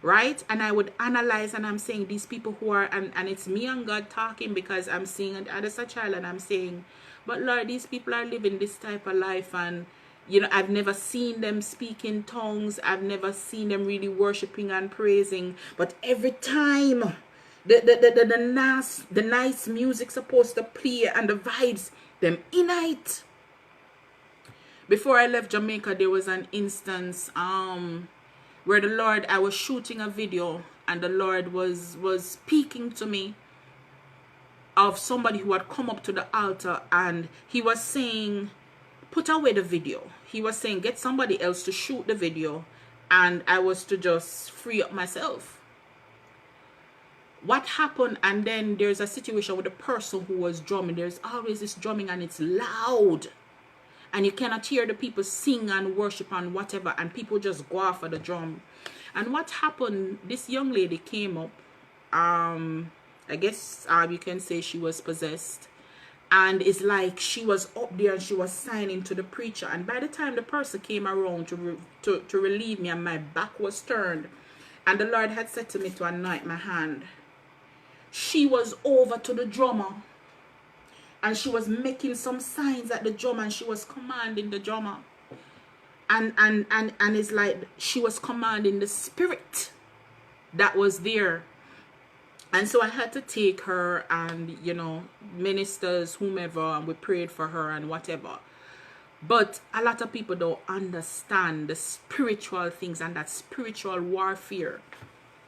Right? And I would analyze, and I'm saying these people who are, and it's me and God talking, because I'm seeing it as a child, and I'm saying, but Lord, these people are living this type of life, and you know, I've never seen them speak in tongues. I've never seen them really worshiping and praising. But every time the nice music supposed to play and the vibes, them in it. Before I left Jamaica, there was an instance where the Lord, I was shooting a video, and the Lord was speaking to me of somebody who had come up to the altar, and he was saying, put away the video. He was saying, get somebody else to shoot the video, and I was to just free up myself. What happened? And then there's a situation with the person who was drumming. There's always this drumming, and it's loud, and you cannot hear the people sing and worship and whatever, and people just go off of the drum. And what happened, this young lady came up, I guess you can say she was possessed, and it's like she was up there and she was signing to the preacher, and by the time the person came around to relieve me, and my back was turned, and the Lord had said to me to anoint my hand, she was over to the drummer, and she was making some signs at the drummer, and she was commanding the drummer, and it's like she was commanding the spirit that was there. And so I had to take her, and you know, ministers, whomever, and we prayed for her and whatever. But a lot of people don't understand the spiritual things and that spiritual warfare.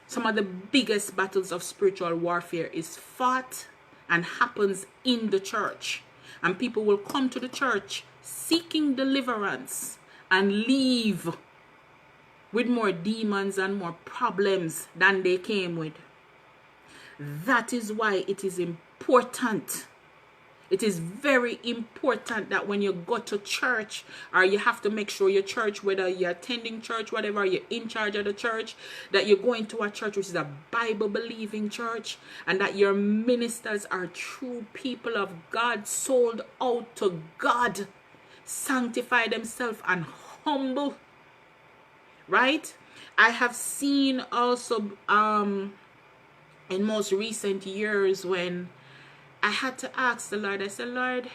Some of the biggest battles of spiritual warfare is fought and happens in the church. And people will come to the church seeking deliverance and leave with more demons and more problems than they came with. That is why it is important. It is very important that when you go to church, or you have to make sure your church, whether you're attending church, whatever, you're in charge of the church, that you're going to a church which is a Bible-believing church, and that your ministers are true people of God, sold out to God, sanctify themselves and humble. Right? I have seen also in most recent years when I had to ask the Lord, I said, Lord,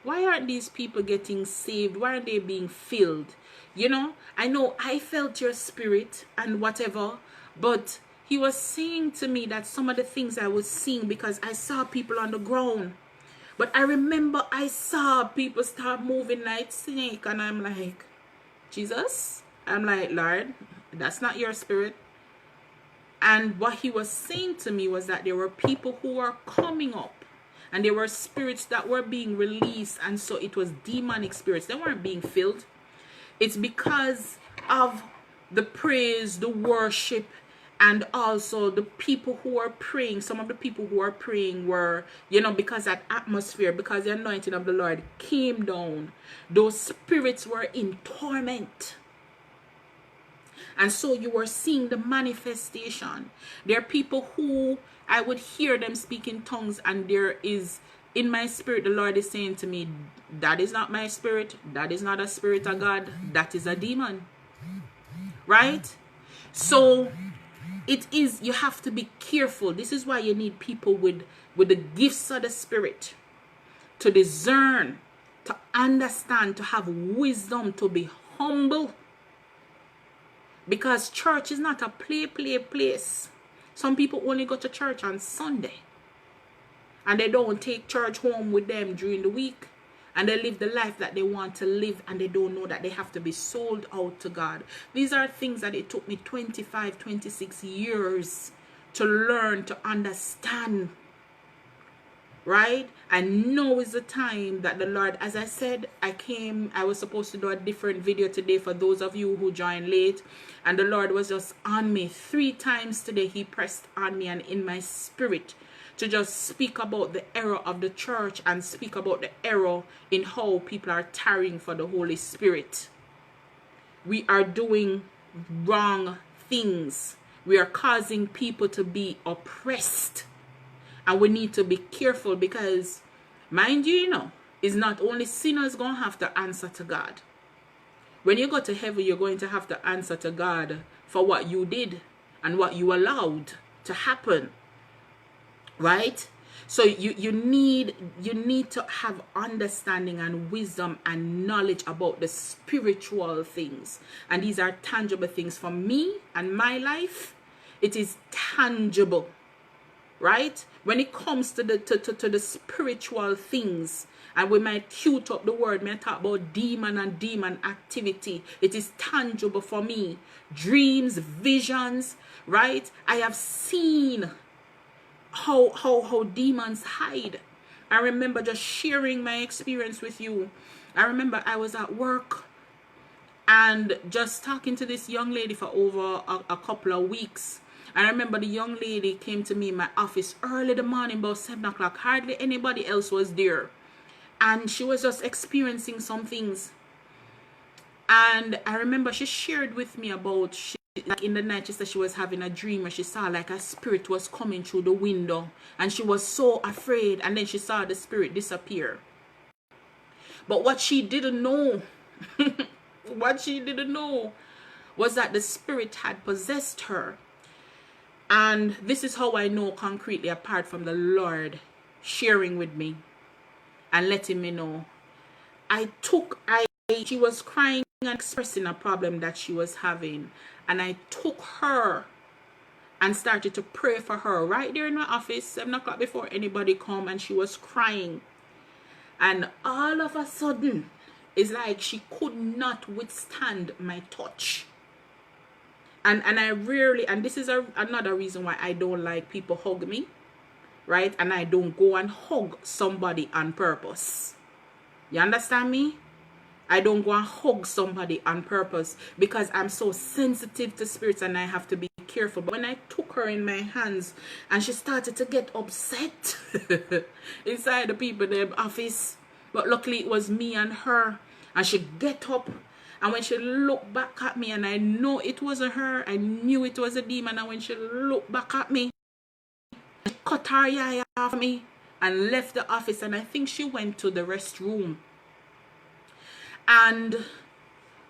why aren't these people getting saved? Why aren't they being filled? You know I felt your spirit and whatever, but he was saying to me that some of the things I was seeing, because I saw people on the ground, but I remember I saw people start moving like snake, and I'm like, Jesus, I'm like, Lord, that's not your spirit. And what he was saying to me was that there were people who were coming up, and there were spirits that were being released, and so it was demonic spirits. They weren't being filled. It's because of the praise, the worship, and also the people who are praying. Some of the people who are praying were, because that atmosphere, because the anointing of the Lord came down, those spirits were in torment. And so you were seeing the manifestation. There are people who I would hear them speak in tongues, and there is, in my spirit, the Lord is saying to me, that is not my spirit. That is not a spirit of God. That is a demon. Right? So it is, you have to be careful. This is why you need people with the gifts of the spirit to discern, to understand, to have wisdom, to be humble. Because church is not a play place. Some people only go to church on Sunday, and they don't take church home with them during the week, and they live the life that they want to live, and they don't know that they have to be sold out to God. These are things that it took me 25, 26 years to learn, to understand. right? And now is the time that the Lord, as I said, I was supposed to do a different video today for those of you who joined late, and the Lord was just on me 3 times today. He pressed on me and in my spirit to just speak about the error of the church and speak about the error in how people are tarrying for the Holy Spirit. We are doing wrong things. We are causing people to be oppressed. And we need to be careful because, mind you, it's not only sinners going to have to answer to God. When you go to heaven, you're going to have to answer to God for what you did and what you allowed to happen. Right? So you need to have understanding and wisdom and knowledge about the spiritual things. And these are tangible things. For me and my life, it is tangible. Right? When it comes to the spiritual things, and we might cute up the word, may talk about demon and demon activity. It is tangible for me. Dreams, visions, right? I have seen how demons hide. I remember just sharing my experience with you. I remember I was at work and just talking to this young lady for over a couple of weeks. And I remember the young lady came to me in my office early in the morning, about 7 o'clock. Hardly anybody else was there. And she was just experiencing some things. And I remember she shared with me about, like in the night, she said she was having a dream where she saw like a spirit was coming through the window. And she was so afraid. And then she saw the spirit disappear. But what she didn't know, was that the spirit had possessed her. And this is how I know concretely, apart from the Lord sharing with me and letting me know. She was crying and expressing a problem that she was having. And I took her and started to pray for her right there in my office, 7 o'clock before anybody come, and she was crying. And all of a sudden, it's like she could not withstand my touch. And I rarely, and this is another reason why I don't like people hug me, right? And I don't go and hug somebody on purpose. You understand me? I don't go and hug somebody on purpose because I'm so sensitive to spirits and I have to be careful. But when I took her in my hands and she started to get upset inside the people in the office, but luckily it was me and her, and she get up. And when she looked back at me, and I know it wasn't her, I knew it was a demon. And when she looked back at me, she cut her eye off me and left the office. And I think she went to the restroom. And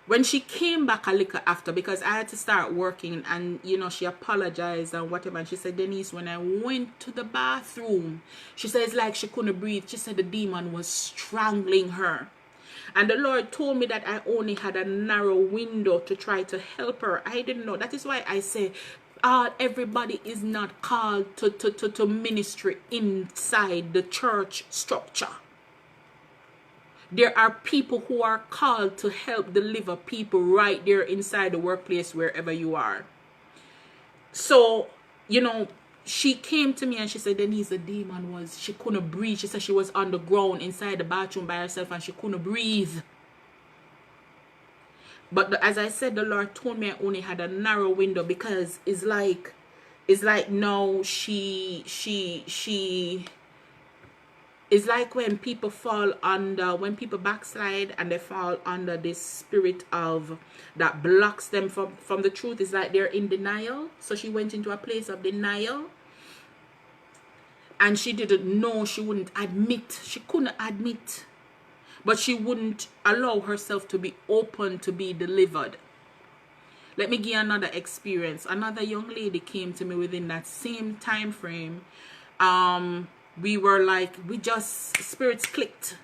when she came back a little after, because I had to start working, and she apologized and whatever. And she said, Denise, when I went to the bathroom, she said it's like she couldn't breathe. She said the demon was strangling her. And the Lord told me that I only had a narrow window to try to help her. I didn't know. That is why I say everybody is not called to ministry inside the church structure. There are people who are called to help deliver people right there inside the workplace, wherever you are. So, she came to me and she said, Denise, the demon she couldn't breathe. She said she was on the ground inside the bathroom by herself and she couldn't breathe. But as I said, the Lord told me I only had a narrow window, because it's like now it's like when people when people backslide and they fall under this spirit of that blocks them from the truth. It's like they're in denial. So she went into a place of denial. And she didn't know, she couldn't admit. But she wouldn't allow herself to be open to be delivered. Let me give you another experience. Another young lady came to me within that same time frame. We were like, spirits clicked.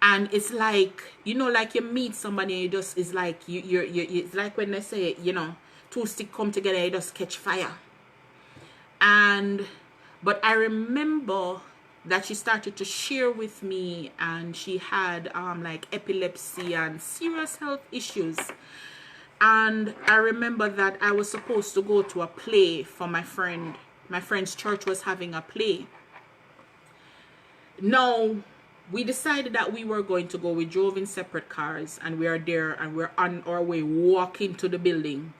And it's like, like you meet somebody, it's like it's like when they say, two sticks come together, you just catch fire. But I remember that she started to share with me, and she had like epilepsy and serious health issues. And I remember that I was supposed to go to a play for my friend. My friend's church was having a play. Now, we decided that we were going to go. We drove in separate cars, and we are there, and we're on our way walking to the building.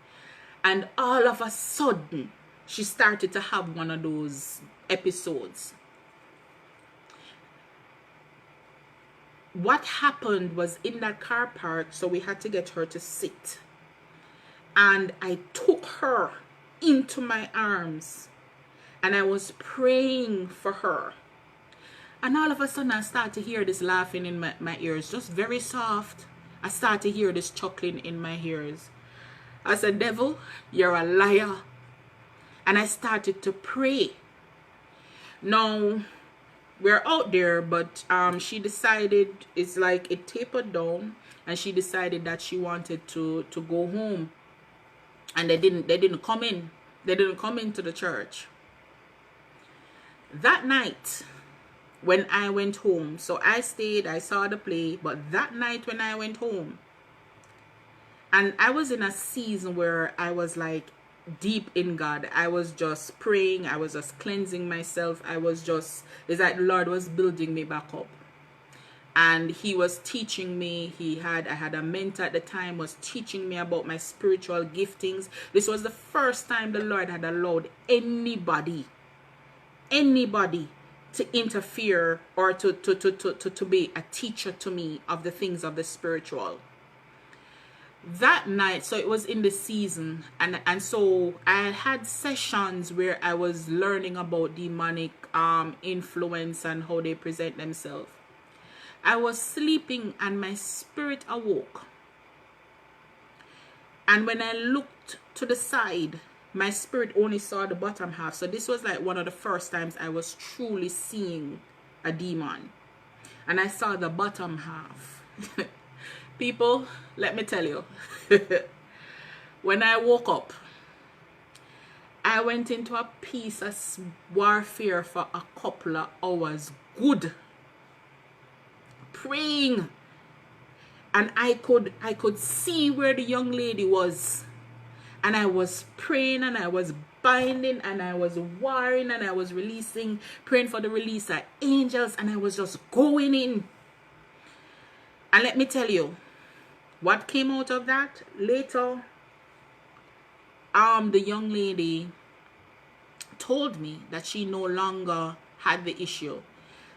And all of a sudden, she started to have one of those episodes. What happened was, in that car park, so we had to get her to sit. And I took her into my arms, and I was praying for her. And all of a sudden, I start to hear this laughing in my ears, just very soft. I start to hear this chuckling in my ears. I said, devil, you're a liar. And I started to pray. Now, we're out there, but she decided, it's like it tapered down, and she decided that she wanted to go home. And they didn't come in. They didn't come into the church. That night, when I went home, so I stayed, I saw the play, but that night when I went home, and I was in a season where I was like deep in God. I was just praying, I was just cleansing myself. It's like the Lord was building me back up. And he was teaching me. I had a mentor at the time, was teaching me about my spiritual giftings. This was the first time the Lord had allowed anybody to interfere or to be a teacher to me of the things of the spiritual. That night, so it was in the season, and so I had sessions where I was learning about demonic influence and how they present themselves. I was sleeping and my spirit awoke, and when I looked to the side, my spirit only saw the bottom half. So this was like one of the first times I was truly seeing a demon, and I saw the bottom half. People, let me tell you, when I woke up, I went into a piece of warfare for a couple of hours, good, praying, and I could see where the young lady was, and I was praying, and I was binding, and I was warring, and I was releasing, praying for the release of angels, and I was just going in. And let me tell you, what came out of that later, the young lady told me that she no longer had the issue.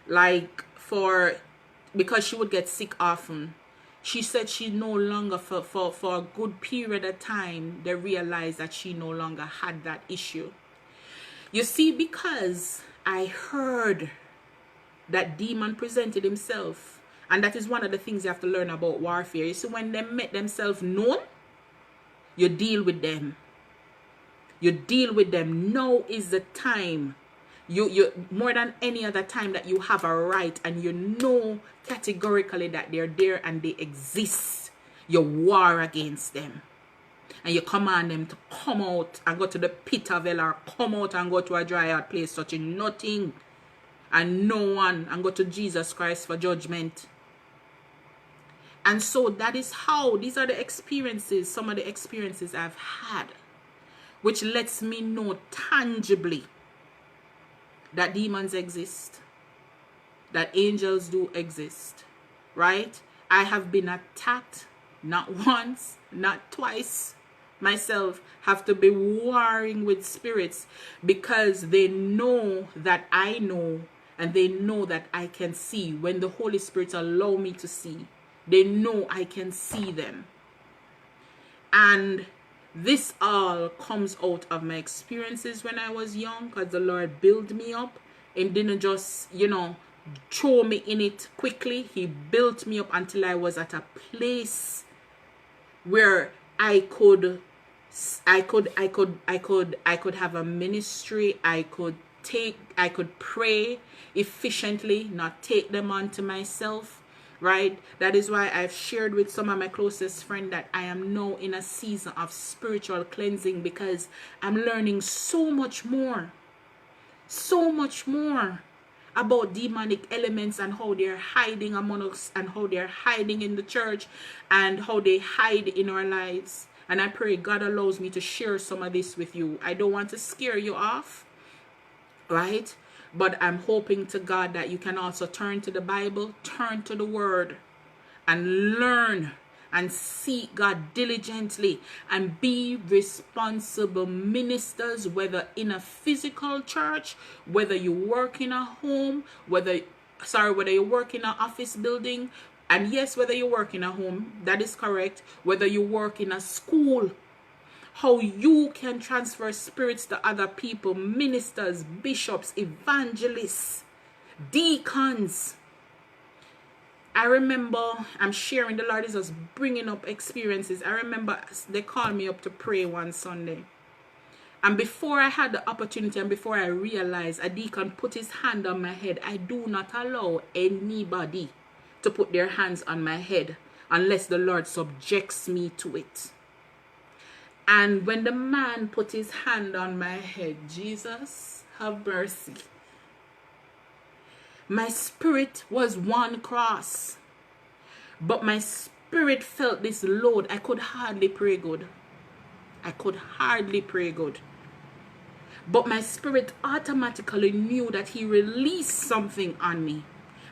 Like, because she would get sick often. She said she no longer, for a good period of time, they realized that she no longer had that issue. You see, because I heard that demon presented himself. And that is one of the things you have to learn about warfare. You see, when they make themselves known, you deal with them. You deal with them. Now is the time. You more than any other time that you have a right, and you know categorically that they're there and they exist. You war against them. And you command them to come out and go to the pit of hell, or come out and go to a dry hard place, touching nothing and no one, and go to Jesus Christ for judgment. And so that is how, these are the experiences, some of the experiences I've had, which lets me know tangibly that demons exist, that angels do exist, right? I have been attacked, not once, not twice. Myself have to be warring with spirits, because they know that I know, and they know that I can see. When the Holy Spirit allow me to see, they know I can see them. And this all comes out of my experiences when I was young, because the Lord built me up and didn't just, throw me in it quickly. He built me up until I was at a place where I could have a ministry. I could pray efficiently, not take them onto myself. Right? That is why I've shared with some of my closest friends that I am now in a season of spiritual cleansing, because I'm learning so much more about demonic elements and how they're hiding among us, and how they're hiding in the church, and how they hide in our lives. And I pray God allows me to share some of this with you. I don't want to scare you off, right? But I'm hoping to God that you can also turn to the Bible, turn to the Word, and learn and seek God diligently and be responsible ministers, whether in a physical church, whether you work in a home, whether you work in an office building, and yes, whether you work in a home, that is correct, whether you work in a school, how you can transfer spirits to other people, ministers, bishops, evangelists, deacons. I remember, I'm sharing, the Lord is just bringing up experiences. I remember they called me up to pray one Sunday. And before I had the opportunity and before I realized, a deacon put his hand on my head. I do not allow anybody to put their hands on my head unless the Lord subjects me to it. And when the man put his hand on my head, Jesus, have mercy. My spirit was one cross, but my spirit felt this load. I could hardly pray good. But my spirit automatically knew that he released something on me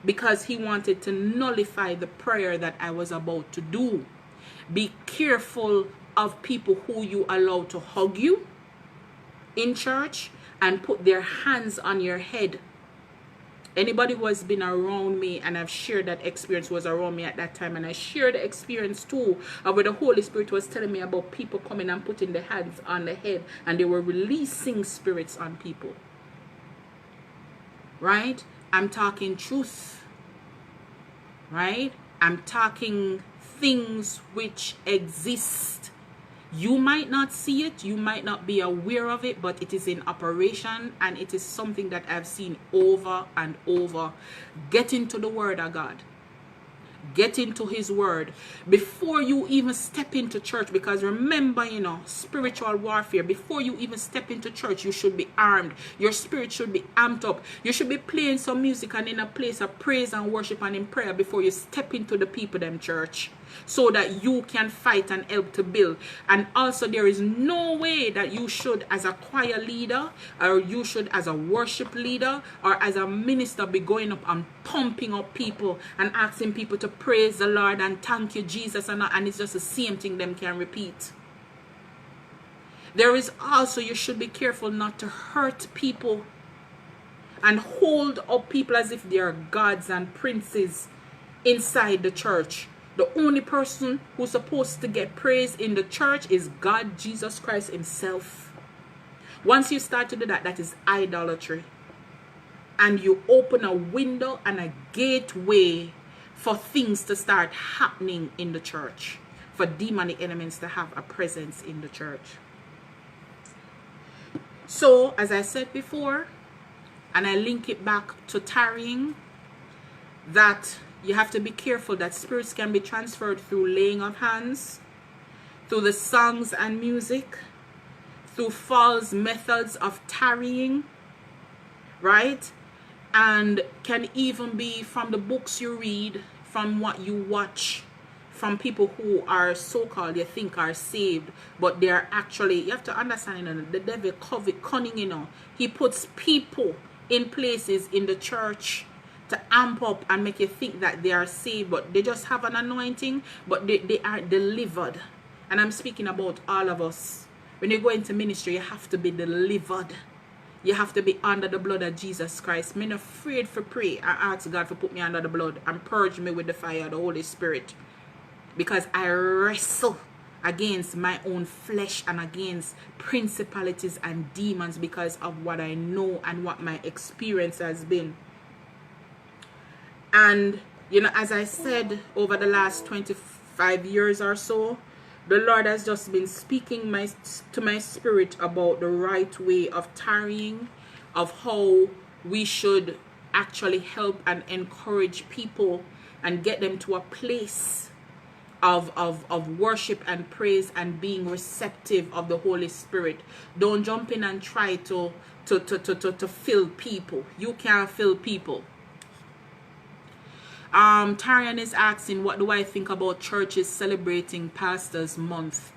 because he wanted to nullify the prayer that I was about to do. Be careful of people who you allow to hug you in church and put their hands on your head. Anybody who has been around me, and I've shared that experience, was around me at that time, and I shared the experience too of where the Holy Spirit was telling me about people coming and putting their hands on the head, and they were releasing spirits on people. Right? I'm talking truth. Right? I'm talking things which exist. You might not see it, you might not be aware of it, but it is in operation, and it is something that I've seen over and over. Get into the Word of God. Get into his word before you even step into church, because remember, spiritual warfare, before you even step into church, you should be armed. Your spirit should be amped up. You should be playing some music and in a place of praise and worship and in prayer before you step into the people them church, so that you can fight and help to build. And also, there is no way that you should, as a choir leader, or you should as a worship leader, or as a minister, be going up and pumping up people and asking people to praise the Lord and thank you Jesus, and it's just the same thing them can repeat. There is also, you should be careful not to hurt people and hold up people as if they are gods and princes inside the church. The only person who's supposed to get praise in the church is God, Jesus Christ himself. Once you start to do that, that is idolatry. And you open a window and a gateway for things to start happening in the church, for demonic elements to have a presence in the church. So, as I said before, and I link it back to tarrying, that you have to be careful that spirits can be transferred through laying of hands, through the songs and music, through false methods of tarrying, right? And can even be from the books you read, from what you watch, from people who are so-called, you think are saved, but they're actually, you have to understand, the devil cunning, he puts people in places in the church to amp up and make you think that they are saved, but they just have an anointing, but they are delivered. And I'm speaking about all of us. When you go into ministry, you have to be delivered. You have to be under the blood of Jesus Christ. I'm not afraid for pray. I ask God to put me under the blood and purge me with the fire of the Holy Spirit. Because I wrestle against my own flesh and against principalities and demons because of what I know and what my experience has been. And, as I said, over the last 25 years or so, the Lord has just been speaking to my spirit about the right way of tarrying, of how we should actually help and encourage people and get them to a place of worship and praise and being receptive of the Holy Spirit. Don't jump in and try to fill people. You can't fill people. Tarrying is asking, what do I think about churches celebrating Pastors Month?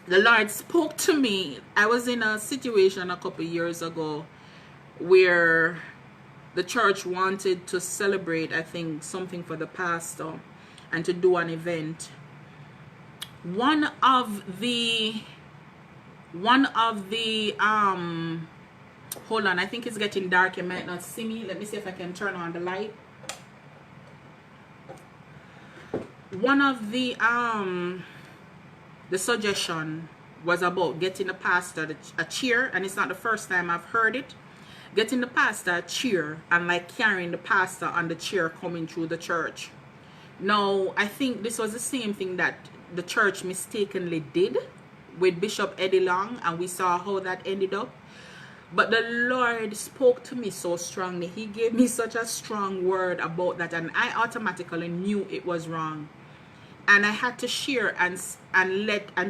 The Lord spoke to me. I was in a situation a couple years ago where the church wanted to celebrate, I think, something for the pastor and to do an event. One of the hold on, I think it's getting dark. You might not see me. Let me see if I can turn on the light. One of the suggestion was about getting the pastor a chair, and it's not the first time I've heard it. Getting the pastor a chair and like carrying the pastor on the chair coming through the church. Now, I think this was the same thing that the church mistakenly did with Bishop Eddie Long, and we saw how that ended up. But the Lord spoke to me so strongly. He gave me such a strong word about that, and I automatically knew it was wrong. And I had to share and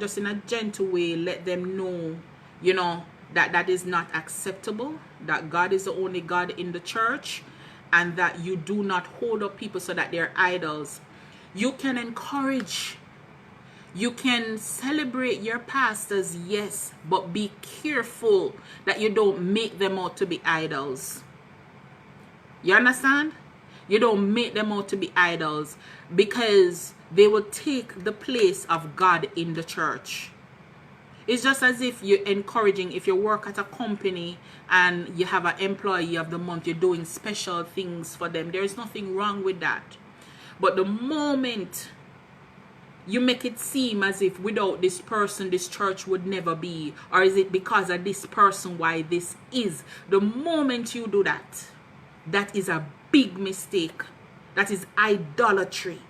just in a gentle way let them know, you know, that is not acceptable, that God is the only God in the church, and that you do not hold up people so that they're idols. You can encourage, you can celebrate your pastors, yes, but be careful that you don't make them out to be idols. You understand? You don't make them out to be idols, because they will take the place of God in the church. It's just as if you're encouraging, if you work at a company and you have an employee of the month, you're doing special things for them. There's nothing wrong with that. But the moment you make it seem as if without this person, this church would never be, or is it because of this person why this is? The moment you do that, that is a big mistake. That is idolatry,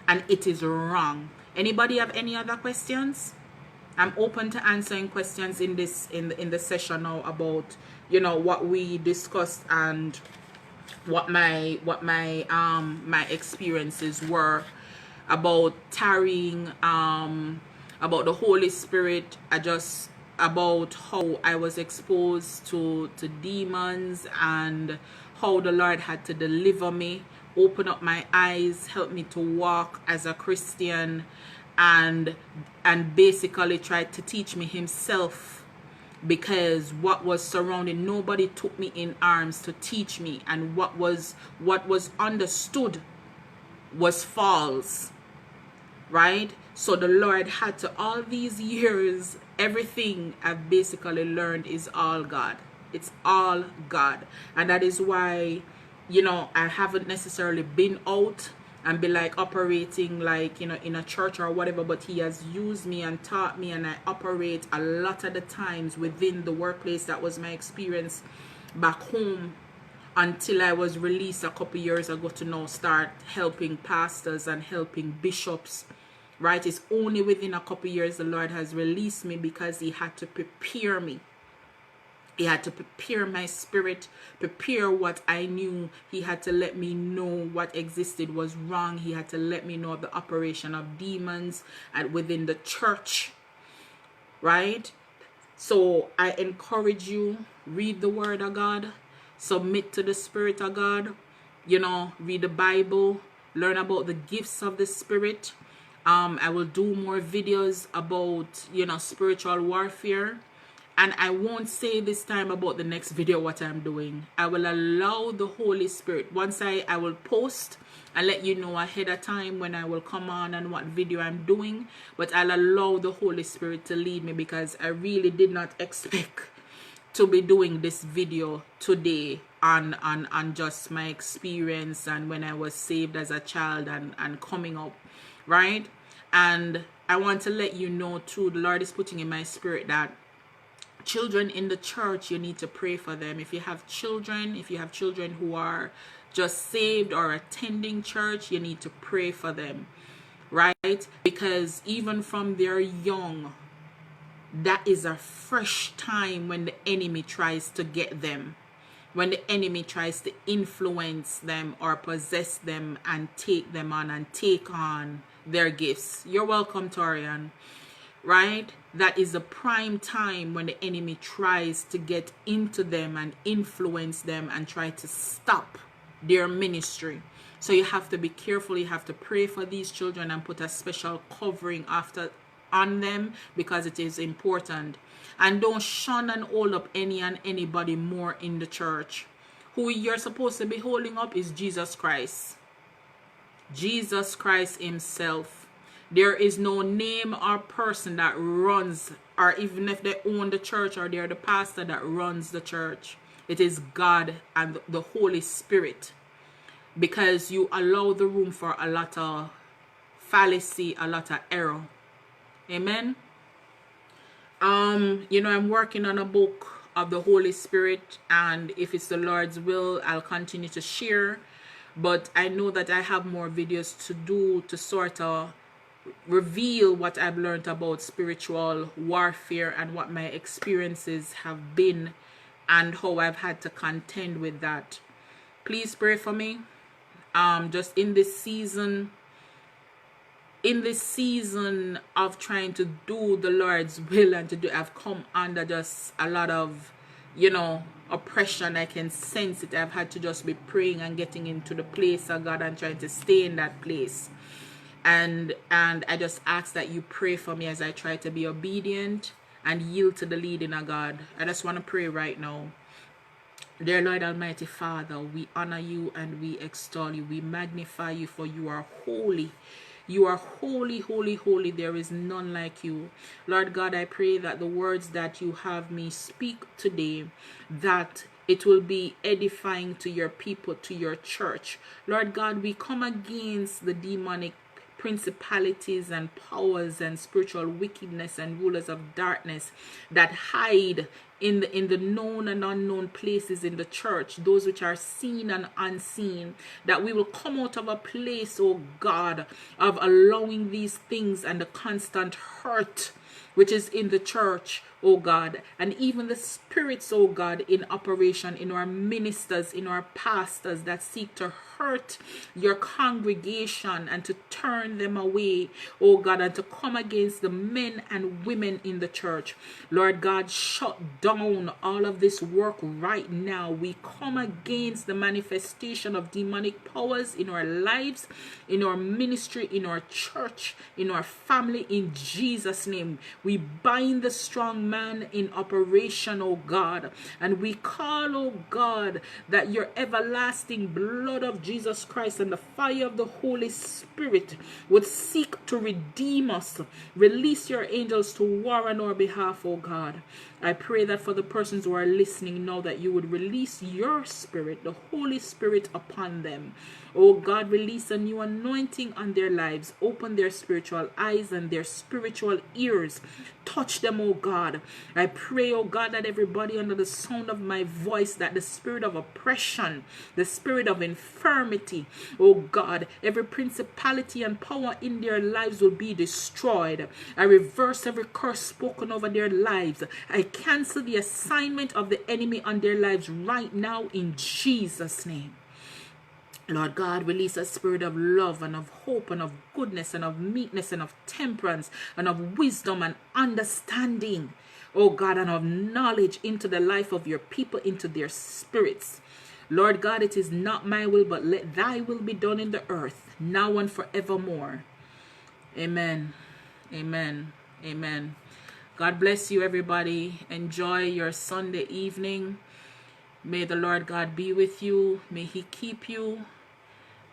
and it is wrong. Anybody have any other questions? I'm open to answering questions in this in the session now about, you know, what we discussed and what my my experiences were about tarrying, about the Holy Spirit, about how I was exposed to demons and how the Lord had to deliver me, open up my eyes, help me to walk as a Christian, and basically tried to teach me himself, because what was surrounding, nobody took me in arms to teach me, and what was understood was false, right? So the Lord had to, all these years, everything I've basically learned is all God. It's all God. And that is why, you know, I haven't necessarily been out and be like operating like, you know, in a church or whatever, but he has used me and taught me, and I operate a lot of the times within the workplace. That was my experience back home until I was released a couple years ago to now start helping pastors and helping bishops, right? It's only within a couple years the Lord has released me, because he had to prepare me. He had to prepare my spirit, prepare what I knew. He had to let me know what existed was wrong. He had to let me know of the operation of demons and within the church, right? So I encourage you, read the word of God, submit to the Spirit of God, you know, read the Bible, learn about the gifts of the Spirit. I will do more videos about, you know, spiritual warfare. And I won't say this time about the next video what I'm doing. I will allow the Holy Spirit. Once I will post and let you know ahead of time when I will come on and what video I'm doing. But I'll allow the Holy Spirit to lead me, because I really did not expect to be doing this video today on just my experience and when I was saved as a child and coming up, right? And I want to let you know too, the Lord is putting in my spirit that children in the church, you need to pray for them. If you have children who are just saved or attending church, you need to pray for them, right? Because even from their young, that is a fresh time when the enemy tries to get them, when the enemy tries to influence them or possess them and take them on and take on their gifts. You're welcome, Torian. Right? That is a prime time when the enemy tries to get into them and influence them and try to stop their ministry. So you have to be careful. You have to pray for these children and put a special covering on them, because it is important. And don't shun and hold up any and anybody more in the church. Who you're supposed to be holding up is Jesus Christ. Jesus Christ himself. There is no name or person that runs, or even if they own the church or they're the pastor that runs the church. It is God and the Holy Spirit. Because you allow the room for a lot of fallacy, a lot of error. Amen. I'm working on a book of the Holy Spirit, and if it's the Lord's will, I'll continue to share. But I know that I have more videos to do to sort of reveal what I've learned about spiritual warfare and what my experiences have been and how I've had to contend with that. Please pray for me. Just in this season of trying to do the Lord's will and to do, I've come under just a lot of, oppression. I can sense it. I've had to just be praying and getting into the place of God and trying to stay in that place. And I just ask that you pray for me as I try to be obedient and yield to the leading of God. I just want to pray right now. Dear Lord Almighty Father, we honor you and we extol you. We magnify you, for you are holy. You are holy, holy, holy. There is none like you. Lord God, I pray that the words that you have me speak today, that it will be edifying to your people, to your church. Lord God, we come against the demonic principalities and powers and spiritual wickedness and rulers of darkness that hide in the known and unknown places in the church, those which are seen and unseen, that we will come out of a place, oh God, of allowing these things and the constant hurt which is in the church, oh God, and even the spirits, oh God, in operation in our ministers, in our pastors that seek to hurt your congregation and to turn them away, oh God, and to come against the men and women in the church. Lord God, shut down all of this work right now. We come against the manifestation of demonic powers in our lives, in our ministry, in our church, in our family, in Jesus' name. We bind the strong man in operation, oh God, and we call, oh God, that your everlasting blood of Jesus Christ and the fire of the Holy Spirit would seek to redeem us. Release your angels to war on our behalf, oh God. I pray that for the persons who are listening now, that you would release your Spirit, the Holy Spirit, upon them. Oh God, release a new anointing on their lives. Open their spiritual eyes and their spiritual ears. Touch them, oh God. I pray, oh God, that everybody under the sound of my voice, that the spirit of oppression, the spirit of infirmity, oh God, every principality and power in their lives will be destroyed. I reverse every curse spoken over their lives. I cancel the assignment of the enemy on their lives right now in Jesus' name. Lord God, release a spirit of love and of hope and of goodness and of meekness and of temperance and of wisdom and understanding, oh God, and of knowledge into the life of your people, into their spirits. Lord God, it is not my will, but let thy will be done in the earth, now and forevermore. Amen. Amen. Amen. God bless you, everybody. Enjoy your Sunday evening. May the Lord God be with you. May he keep you.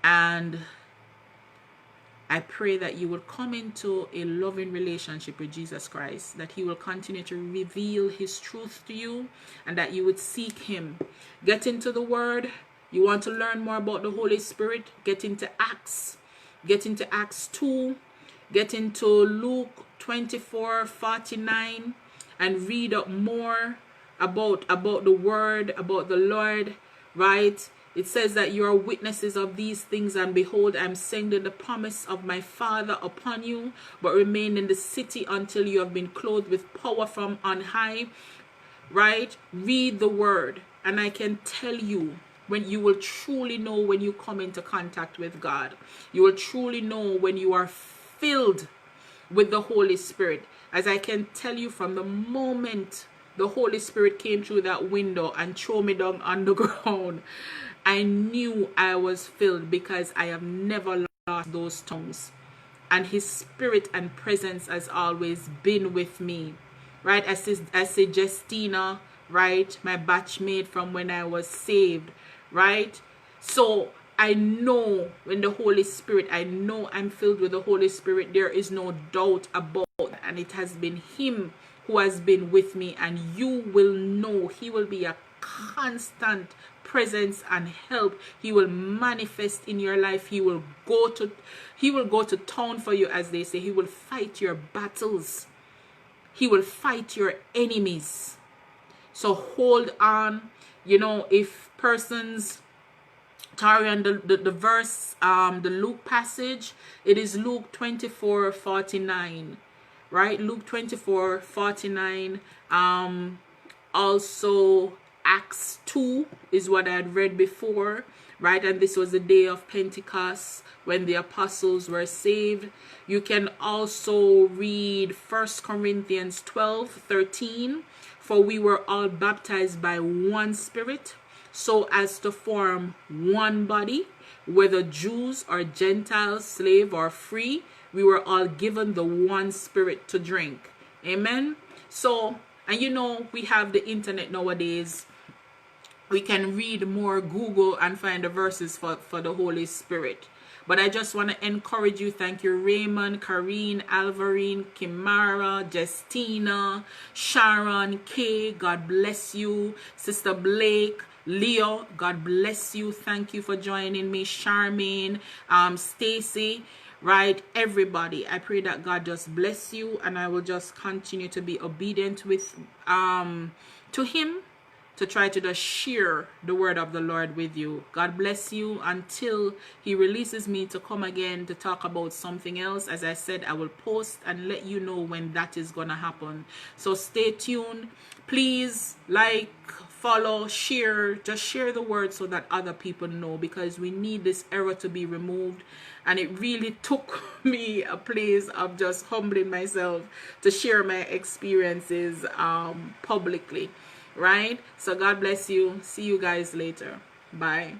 And I pray that you will come into a loving relationship with Jesus Christ, that he will continue to reveal his truth to you, and that you would seek him. Get into the word. You want to learn more about the Holy Spirit? Get into Acts. Get into Acts 2. Get into Luke 24:49 and read up more about the word, about the Lord, right? It says that you are witnesses of these things, and behold, I am sending the promise of my Father upon you, but remain in the city until you have been clothed with power from on high, right? Read the word, and I can tell you, when you will truly know when you come into contact with God. You will truly know when you are filled with the Holy Spirit. As I can tell you, from the moment the Holy Spirit came through that window and threw me down on the ground, I knew I was filled, because I have never lost those tongues. And his spirit and presence has always been with me, right? I say Justina, right? My batchmate from when I was saved, right? So I know when the Holy Spirit, I know I'm filled with the Holy Spirit. There is no doubt about that. And it has been Him who has been with me. And you will know He will be a constant presence and help. He will manifest in your life. He will go to town for you, as they say. He will fight your battles. He will fight your enemies. So hold on. You know, if persons carry on the verse, the Luke passage, it is Luke 24:49, right? Luke 24:49. Also Acts 2 is what I had read before, right? And this was the day of Pentecost when the apostles were saved. You can also read 1 Corinthians 12:13. For we were all baptized by one Spirit, so as to form one body, whether Jews or Gentiles, slave or free, we were all given the one Spirit to drink. Amen. So, and you know, we have the internet nowadays. We can read more, Google, and find the verses for the Holy Spirit. But I just want to encourage you. Thank you, Raymond, Karine, Alvarine, Kimara, Justina, Sharon, Kay. God bless you. Sister Blake, Leo, God bless you. Thank you for joining me. Charmaine, Stacy, right? Everybody. I pray that God just bless you, and I will just continue to be obedient with to Him, to try to just share the word of the Lord with you. God bless you until He releases me to come again to talk about something else. As I said, I will post and let you know when that is going to happen. So stay tuned. Please like, follow, share. Just share the word so that other people know, because we need this error to be removed. And it really took me a place of just humbling myself to share my experiences publicly. Right? So God bless you. See you guys later. Bye.